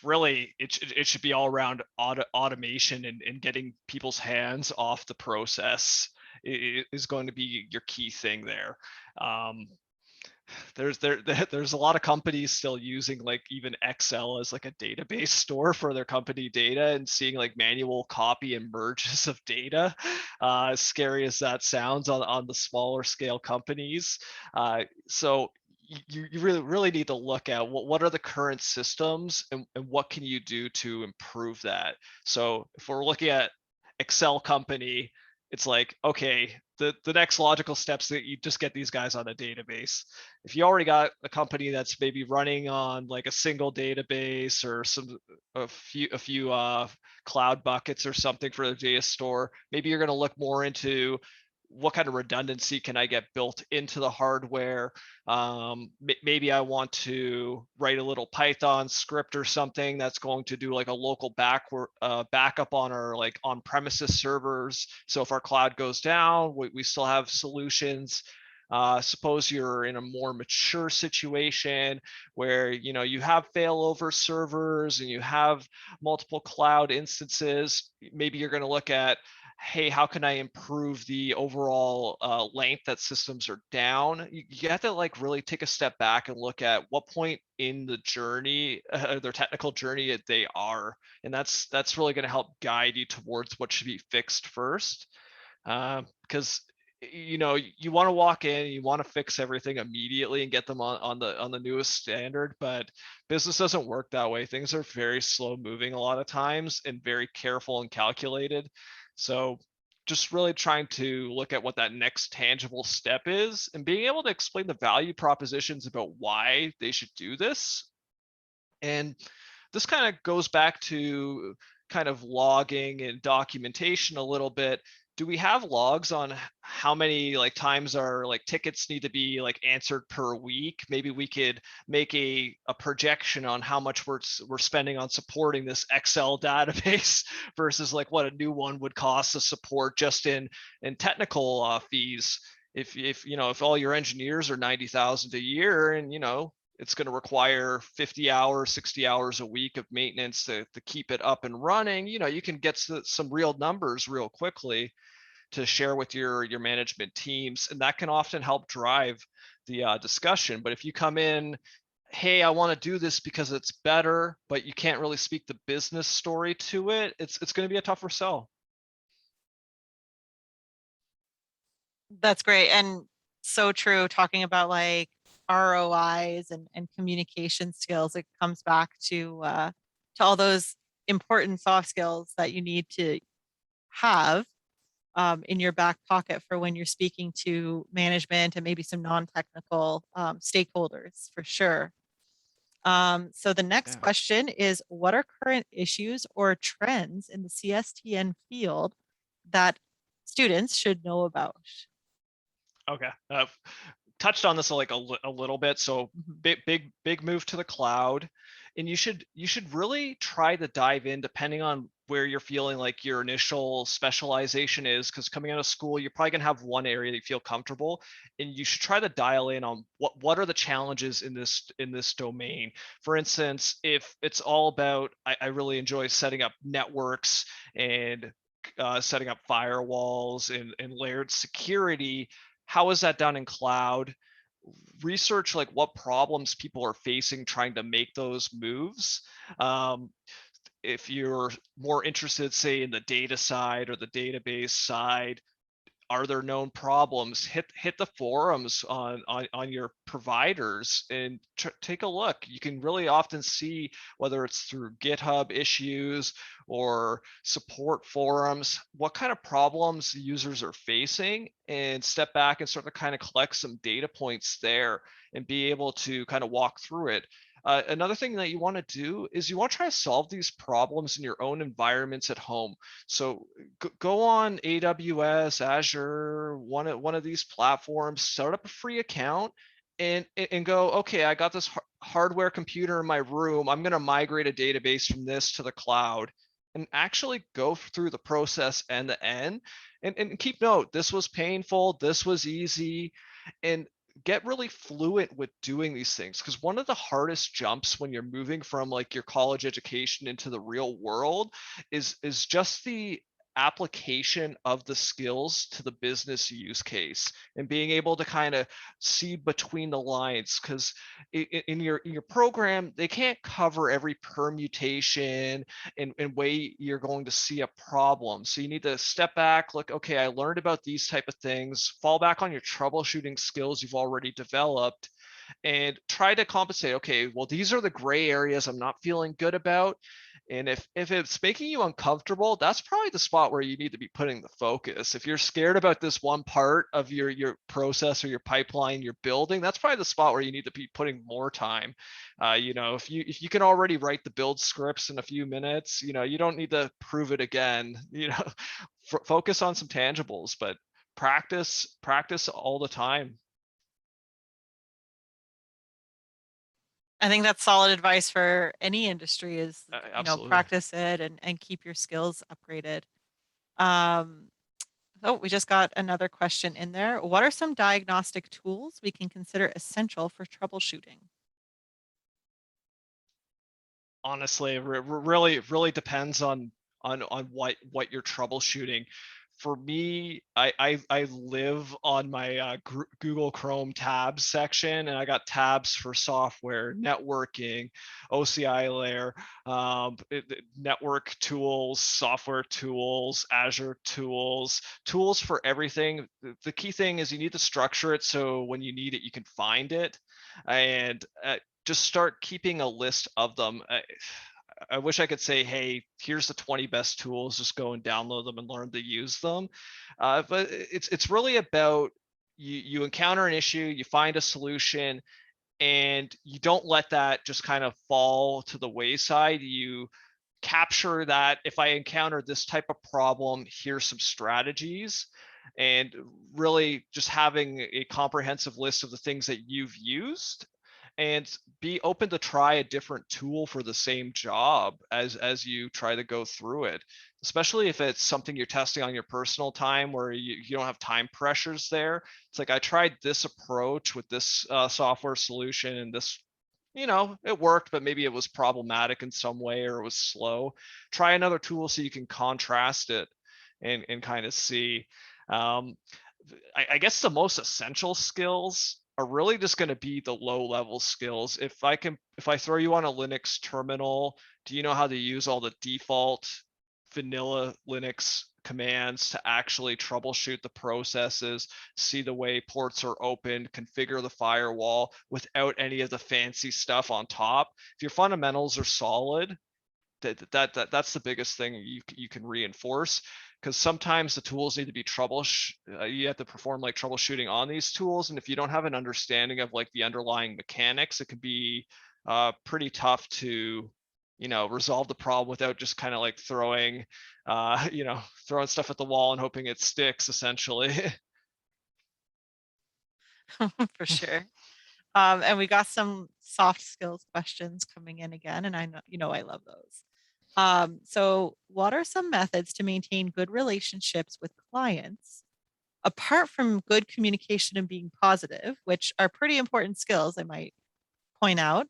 Really, it should be all around automation and getting people's hands off the process is going to be your key thing there. There's a lot of companies still using like even Excel as like a database store for their company data, and seeing like manual copy and merges of data. As scary as that sounds on the smaller scale companies. So you really need to look at what are the current systems, and what can you do to improve that. So if we're looking at Excel company, it's like, okay, the next logical steps that you just get these guys on a database. If you already got a company that's maybe running on like a single database or a few cloud buckets or something for the data store, maybe you're going to look more into what kind of redundancy can I get built into the hardware. Maybe I want to write a little Python script or something that's going to do like a local backup on our like on-premises servers. So if our cloud goes down, we still have solutions. Suppose you're in a more mature situation where you have failover servers and you have multiple cloud instances. Maybe you're going to look at hey, how can I improve the overall length that systems are down? You have to like really take a step back and look at what point in the journey, their technical journey they are. And that's really going to help guide you towards what should be fixed first. Because you know, you want to walk in, you want to fix everything immediately and get them on the newest standard, but business doesn't work that way. Things are very slow moving a lot of times and very careful and calculated. So just really trying to look at what that next tangible step is and being able to explain the value propositions about why they should do this. And this kind of goes back to kind of logging and documentation a little bit. Do we have logs on how many like times our like tickets need to be like answered per week? Maybe we could make a projection on how much we're spending on supporting this Excel database versus like what a new one would cost to support just in technical fees. If you know, if all your engineers are 90,000 a year, and you know, it's going to require 50 hours, 60 hours a week of maintenance to keep it up and running, you know, you can get some real numbers real quickly to share with your management teams. And that can often help drive the discussion. But if you come in, hey, I want to do this because it's better, but you can't really speak the business story to it, it's going to be a tougher sell. That's great. And so true, talking about like ROIs and communication skills. It comes back to all those important soft skills that you need to have in your back pocket for when you're speaking to management and maybe some non-technical stakeholders for sure. So the next question is, what are current issues or trends in the CSTN field that students should know about? Okay. Touched on this like a little bit. So big move to the cloud, and you should really try to dive in depending on where you're feeling like your initial specialization is, because coming out of school, you're probably gonna have one area that you feel comfortable, and you should try to dial in on what are the challenges in this domain. For instance, if it's all about, I really enjoy setting up networks and setting up firewalls and layered security. How is that done in cloud? Research like what problems people are facing trying to make those moves. If you're more interested, say, in the data side or the database side, are there known problems? Hit the forums on your providers and take a look. You can really often see whether it's through GitHub issues or support forums, what kind of problems the users are facing, and step back and start to kind of collect some data points there and be able to kind of walk through it. Another thing that you want to do is you want to try to solve these problems in your own environments at home. So go on AWS, Azure, one of these platforms, start up a free account and go, okay, I got this hardware computer in my room. I'm going to migrate a database from this to the cloud, and actually go through the process end to end. And keep note, this was painful, this was easy, and get really fluent with doing these things, because one of the hardest jumps when you're moving from like your college education into the real world is just the application of the skills to the business use case, and being able to kind of see between the lines, because in your program they can't cover every permutation and way you're going to see a problem. So you need to step back, look, okay, I learned about these type of things, fall back on your troubleshooting skills you've already developed, and try to compensate. Okay, well, these are the gray areas I'm not feeling good about. And if it's making you uncomfortable, that's probably the spot where you need to be putting the focus. If you're scared about this one part of your process or your pipeline you're building, that's probably the spot where you need to be putting more time. You know, if you can already write the build scripts in a few minutes, you know, you don't need to prove it again. You know, focus on some tangibles, but practice all the time. I think that's solid advice for any industry is, you know, practice it and keep your skills upgraded. Oh, we just got another question in there. What are some diagnostic tools we can consider essential for troubleshooting? Honestly, really depends on what you're troubleshooting. For me, I live on my Google Chrome tabs section, and I got tabs for software, networking, OCI layer, network tools, software tools, Azure tools, tools for everything. The key thing is you need to structure it so when you need it, you can find it, and just start keeping a list of them. I wish I could say, hey, here's the 20 best tools, just go and download them and learn to use them. But it's really about you encounter an issue, you find a solution, and you don't let that just kind of fall to the wayside. You capture that if I encounter this type of problem, here's some strategies, and really just having a comprehensive list of the things that you've used, and be open to try a different tool for the same job as you try to go through it, especially if it's something you're testing on your personal time where you don't have time pressures there. It's like, I tried this approach with this software solution, and this, it worked, but maybe it was problematic in some way, or it was slow. Try another tool so you can contrast it and kind of see. I guess the most essential skills are really just going to be the low level skills. If I throw you on a Linux terminal, do you know how to use all the default vanilla Linux commands to actually troubleshoot the processes, see the way ports are opened, configure the firewall without any of the fancy stuff on top? If your fundamentals are solid, that's the biggest thing you can reinforce, because sometimes the tools need to be you have to perform like troubleshooting on these tools, and if you don't have an understanding of like the underlying mechanics, it can be pretty tough to resolve the problem without just kind of like throwing throwing stuff at the wall and hoping it sticks, essentially. For sure. And we got some soft skills questions coming in again, and I know, I love those. So what are some methods to maintain good relationships with clients, apart from good communication and being positive, which are pretty important skills, I might point out,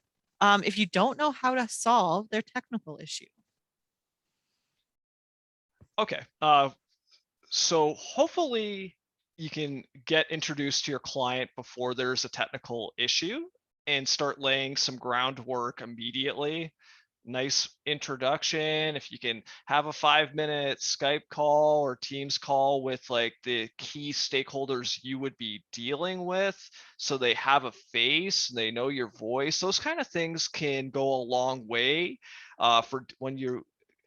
if you don't know how to solve their technical issue? Okay. So hopefully you can get introduced to your client before there's a technical issue and start laying some groundwork immediately. Nice introduction. If you can have a 5-minute Skype call or Teams call with like the key stakeholders you would be dealing with, so they have a face, they know your voice, those kind of things can go a long way for when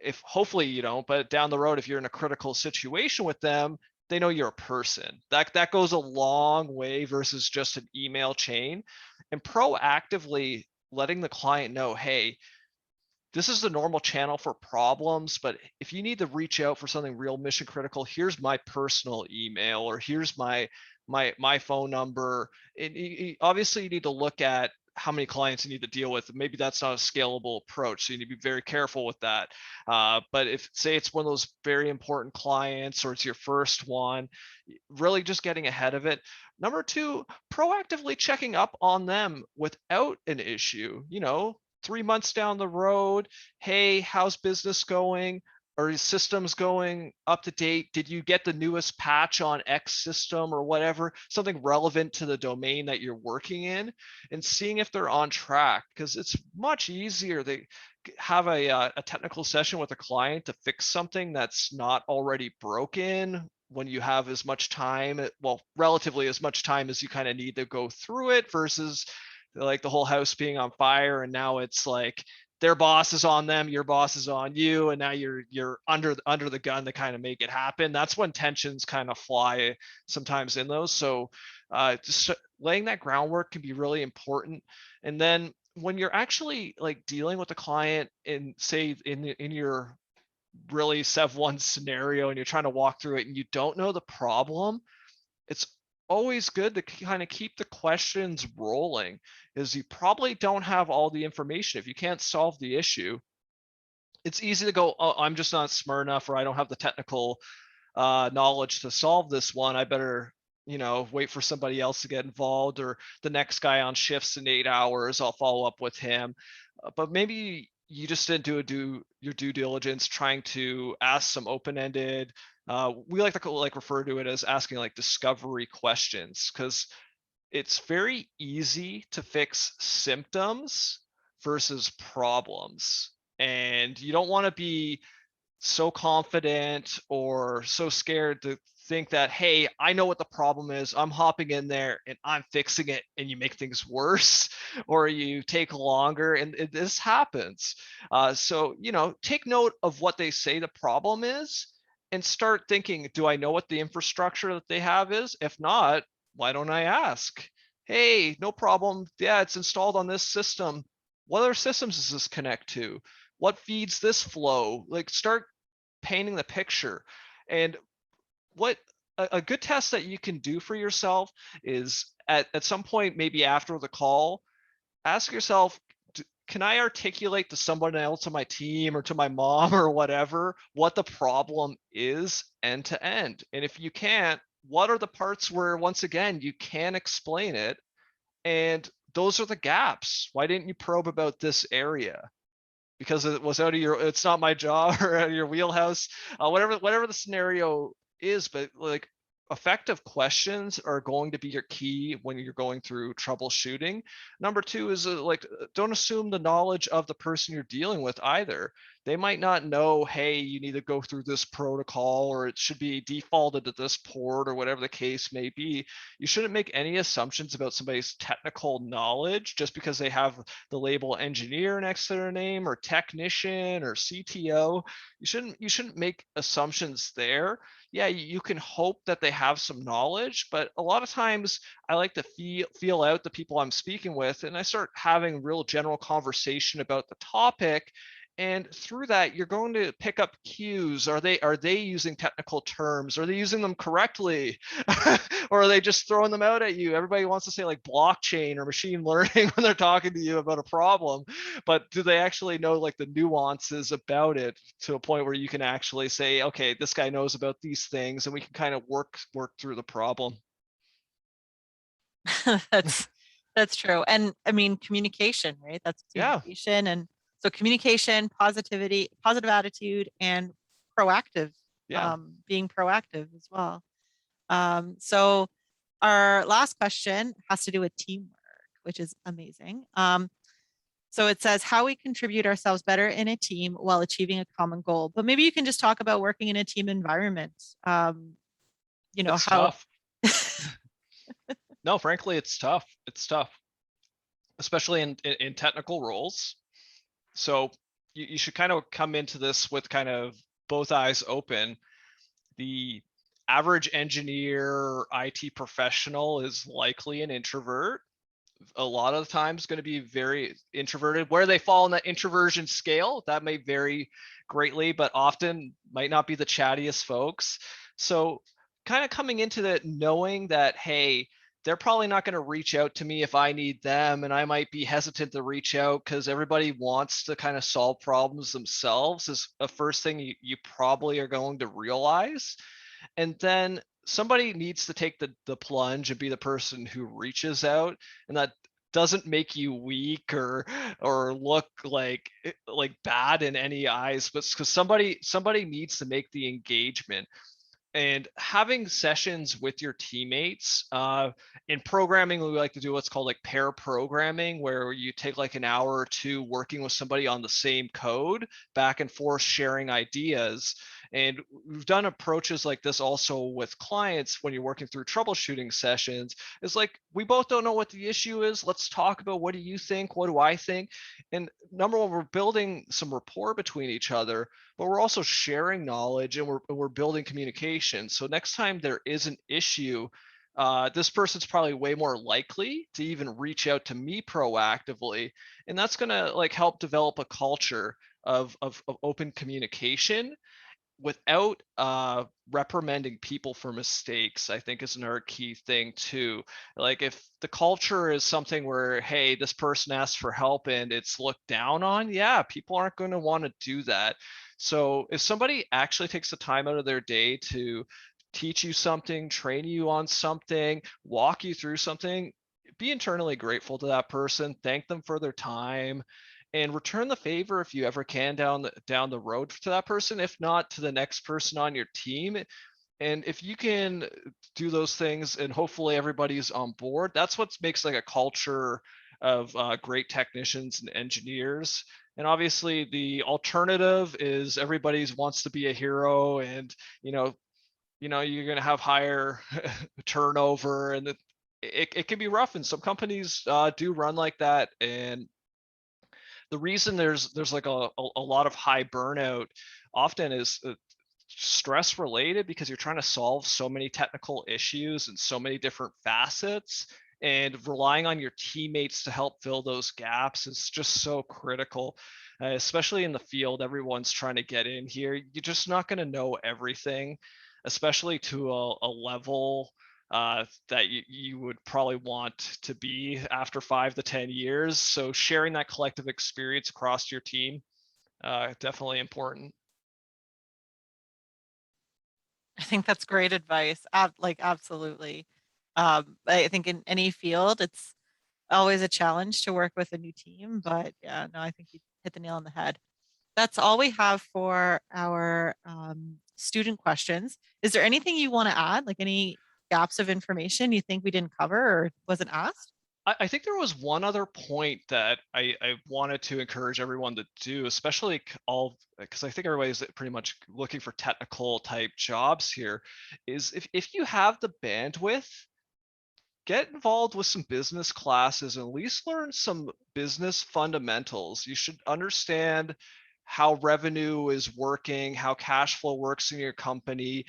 if hopefully you don't, but down the road, if you're in a critical situation with them, they know you're a person. That goes a long way versus just an email chain. And proactively letting the client know, hey, this is the normal channel for problems, but if you need to reach out for something real mission critical, here's my personal email, or here's my phone number. Obviously you need to look at how many clients you need to deal with. Maybe that's not a scalable approach, so you need to be very careful with that. But if, say, it's one of those very important clients, or it's your first one, really just getting ahead of it. Number two, proactively checking up on them without an issue. 3 months down the road, hey, how's business going? Are your systems going up to date? Did you get the newest patch on X system or whatever? Something relevant to the domain that you're working in, and seeing if they're on track, because it's much easier to have a technical session with a client to fix something that's not already broken when you have as much time, well, relatively as much time as you kind of need to go through it, versus like the whole house being on fire, and now it's like their boss is on them, your boss is on you, and now you're under the gun to kind of make it happen. That's when tensions kind of fly sometimes in those. So just laying that groundwork can be really important. And then when you're actually like dealing with a client in, say, in your really Sev 1 scenario, and you're trying to walk through it and you don't know the problem, it's always good to kind of keep the questions rolling, is you probably don't have all the information. If you can't solve the issue, it's easy to go, oh, I'm just not smart enough, or I don't have the technical knowledge to solve this one. I better, wait for somebody else to get involved, or the next guy on shifts in 8 hours, I'll follow up with him. But maybe you just didn't do your due diligence trying to ask some open-ended We like to refer to it as asking like discovery questions, because it's very easy to fix symptoms versus problems. And you don't want to be so confident or so scared to think that, hey, I know what the problem is, I'm hopping in there and I'm fixing it, and you make things worse or you take longer, and this happens. So, take note of what they say the problem is and start thinking, do I know what the infrastructure that they have is? If not, why don't I ask? Hey, no problem. Yeah, it's installed on this system. What other systems does this connect to? What feeds this flow? Like, start painting the picture. And what a good test that you can do for yourself is at some point, maybe after the call, ask yourself, can I articulate to someone else on my team or to my mom or whatever what the problem is end to end? And if you can't, what are the parts where, once again, you can explain it? And those are the gaps. Why didn't you probe about this area? Because it was out of it's not my job, or out of your wheelhouse, whatever the scenario is. But like, effective questions are going to be your key when you're going through troubleshooting. Number two is don't assume the knowledge of the person you're dealing with either. They might not know, hey, you need to go through this protocol, or it should be defaulted to this port, or whatever the case may be. You shouldn't make any assumptions about somebody's technical knowledge just because they have the label engineer next to their name, or technician, or CTO. You shouldn't make assumptions there. Yeah, you can hope that they have some knowledge, but a lot of times I like to feel out the people I'm speaking with, and I start having real general conversation about the topic. And through that, you're going to pick up cues. Are they using technical terms? Are they using them correctly? Or are they just throwing them out at you? Everybody wants to say like blockchain or machine learning when they're talking to you about a problem, but do they actually know like the nuances about it to a point where you can actually say, okay, this guy knows about these things, and we can kind of work through the problem. That's true. And I mean, communication, right? That's communication. Yeah. And so communication, positivity, positive attitude, and proactive, being proactive as well. So our last question has to do with teamwork, which is amazing. So it says how we contribute ourselves better in a team while achieving a common goal. But maybe you can just talk about working in a team environment. It's tough. No, frankly, it's tough. It's tough, especially in technical roles. So you should kind of come into this with kind of both eyes open. The average engineer, IT professional is likely an introvert. A lot of the times going to be very introverted. Where they fall in that introversion scale, that may vary greatly, but often might not be the chattiest folks. So kind of coming into that knowing that, hey, they're probably not going to reach out to me if I need them, and I might be hesitant to reach out because everybody wants to kind of solve problems themselves, is the first thing you probably are going to realize. And then somebody needs to take the plunge and be the person who reaches out, and that doesn't make you weak or look like bad in any eyes, but because somebody needs to make the engagement. And having sessions with your teammates, in programming, we like to do what's called like pair programming, where you take like an hour or two working with somebody on the same code, back and forth, sharing ideas. And we've done approaches like this also with clients when you're working through troubleshooting sessions. It's like, we both don't know what the issue is. Let's talk about, what do you think? What do I think? And number one, we're building some rapport between each other, but we're also sharing knowledge, and we're building communication. So next time there is an issue, this person's probably way more likely to even reach out to me proactively. And that's going to like help develop a culture of open communication without reprimanding people for mistakes. I think is another key thing too. Like, if the culture is something where, hey, this person asks for help and it's looked down on, yeah, people aren't going to want to do that. So if somebody actually takes the time out of their day to teach you something, train you on something, walk you through something, be internally grateful to that person, thank them for their time, and return the favor if you ever can down the road to that person, if not to the next person on your team. And if you can do those things and hopefully everybody's on board, that's what makes like a culture of great technicians and engineers. And obviously the alternative is everybody's wants to be a hero, and you're going to have higher turnover, and it can be rough, and some companies do run like that. And the reason there's like a lot of high burnout often is stress related, because you're trying to solve so many technical issues and so many different facets, and relying on your teammates to help fill those gaps is just so critical. Especially in the field, everyone's trying to get in here. You're just not going to know everything, especially to a level that you would probably want to be after 5 to 10 years. So sharing that collective experience across your team, definitely important. I think that's great advice. Like, absolutely. I think in any field, it's always a challenge to work with a new team, but yeah, no, I think you hit the nail on the head. That's all we have for our student questions. Is there anything you want to add, like any gaps of information you think we didn't cover or wasn't asked? I think there was one other point that I wanted to encourage everyone to do, especially because I think everybody's pretty much looking for technical type jobs here, is if you have the bandwidth, get involved with some business classes and at least learn some business fundamentals. You should understand how revenue is working, how cash flow works in your company,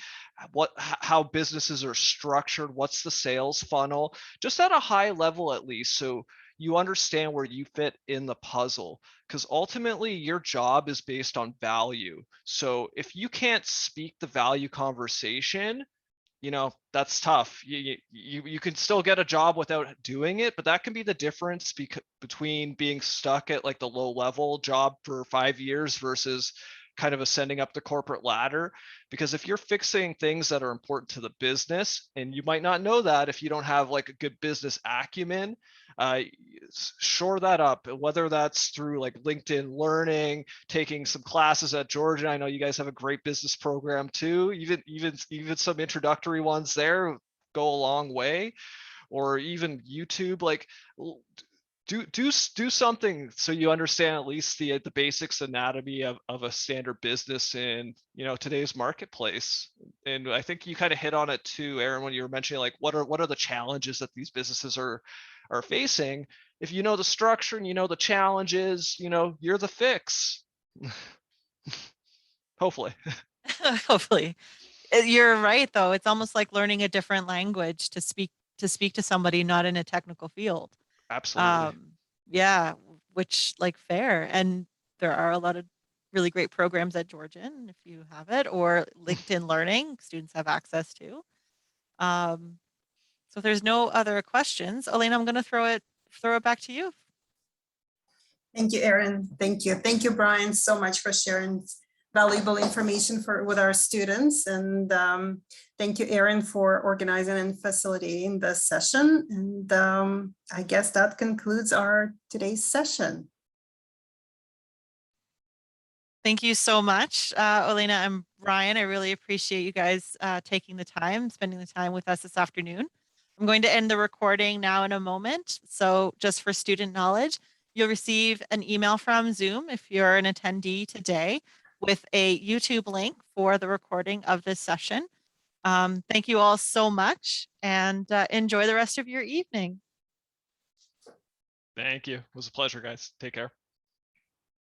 how businesses are structured, what's the sales funnel, just at a high level at least, so you understand where you fit in the puzzle. Because ultimately your job is based on value. So if you can't speak the value conversation, that's tough. You can still get a job without doing it, but that can be the difference between being stuck at like the low level job for 5 years versus kind of ascending up the corporate ladder. Because if you're fixing things that are important to the business, and you might not know that if you don't have like a good business acumen, shore that up, whether that's through like LinkedIn Learning, taking some classes at Georgian. I know you guys have a great business program too. Even some introductory ones there go a long way, or even YouTube. Like, do something so you understand at least the basics anatomy of a standard business in today's marketplace. And I think you kind of hit on it too, Aaron, when you were mentioning like what are the challenges that these businesses are facing. If you know the structure and you know the challenges, you're the fix. Hopefully. Hopefully. You're right, though. It's almost like learning a different language to speak to somebody not in a technical field. Absolutely. Yeah, which like fair. And there are a lot of really great programs at Georgian if you have it, or LinkedIn Learning students have access to. So if there's no other questions, Elena, I'm going to throw it back to you. Thank you, Erin. Thank you. Thank you, Bryan, so much for sharing valuable information with our students. And thank you, Erin, for organizing and facilitating this session. And I guess that concludes our today's session. Thank you so much, Elena and Bryan. I really appreciate you guys taking the time, spending the time with us this afternoon. I'm going to end the recording now in a moment. So just for student knowledge, you'll receive an email from Zoom if you're an attendee today with a YouTube link for the recording of this session. Thank you all so much, and enjoy the rest of your evening. Thank you. It was a pleasure, guys. Take care.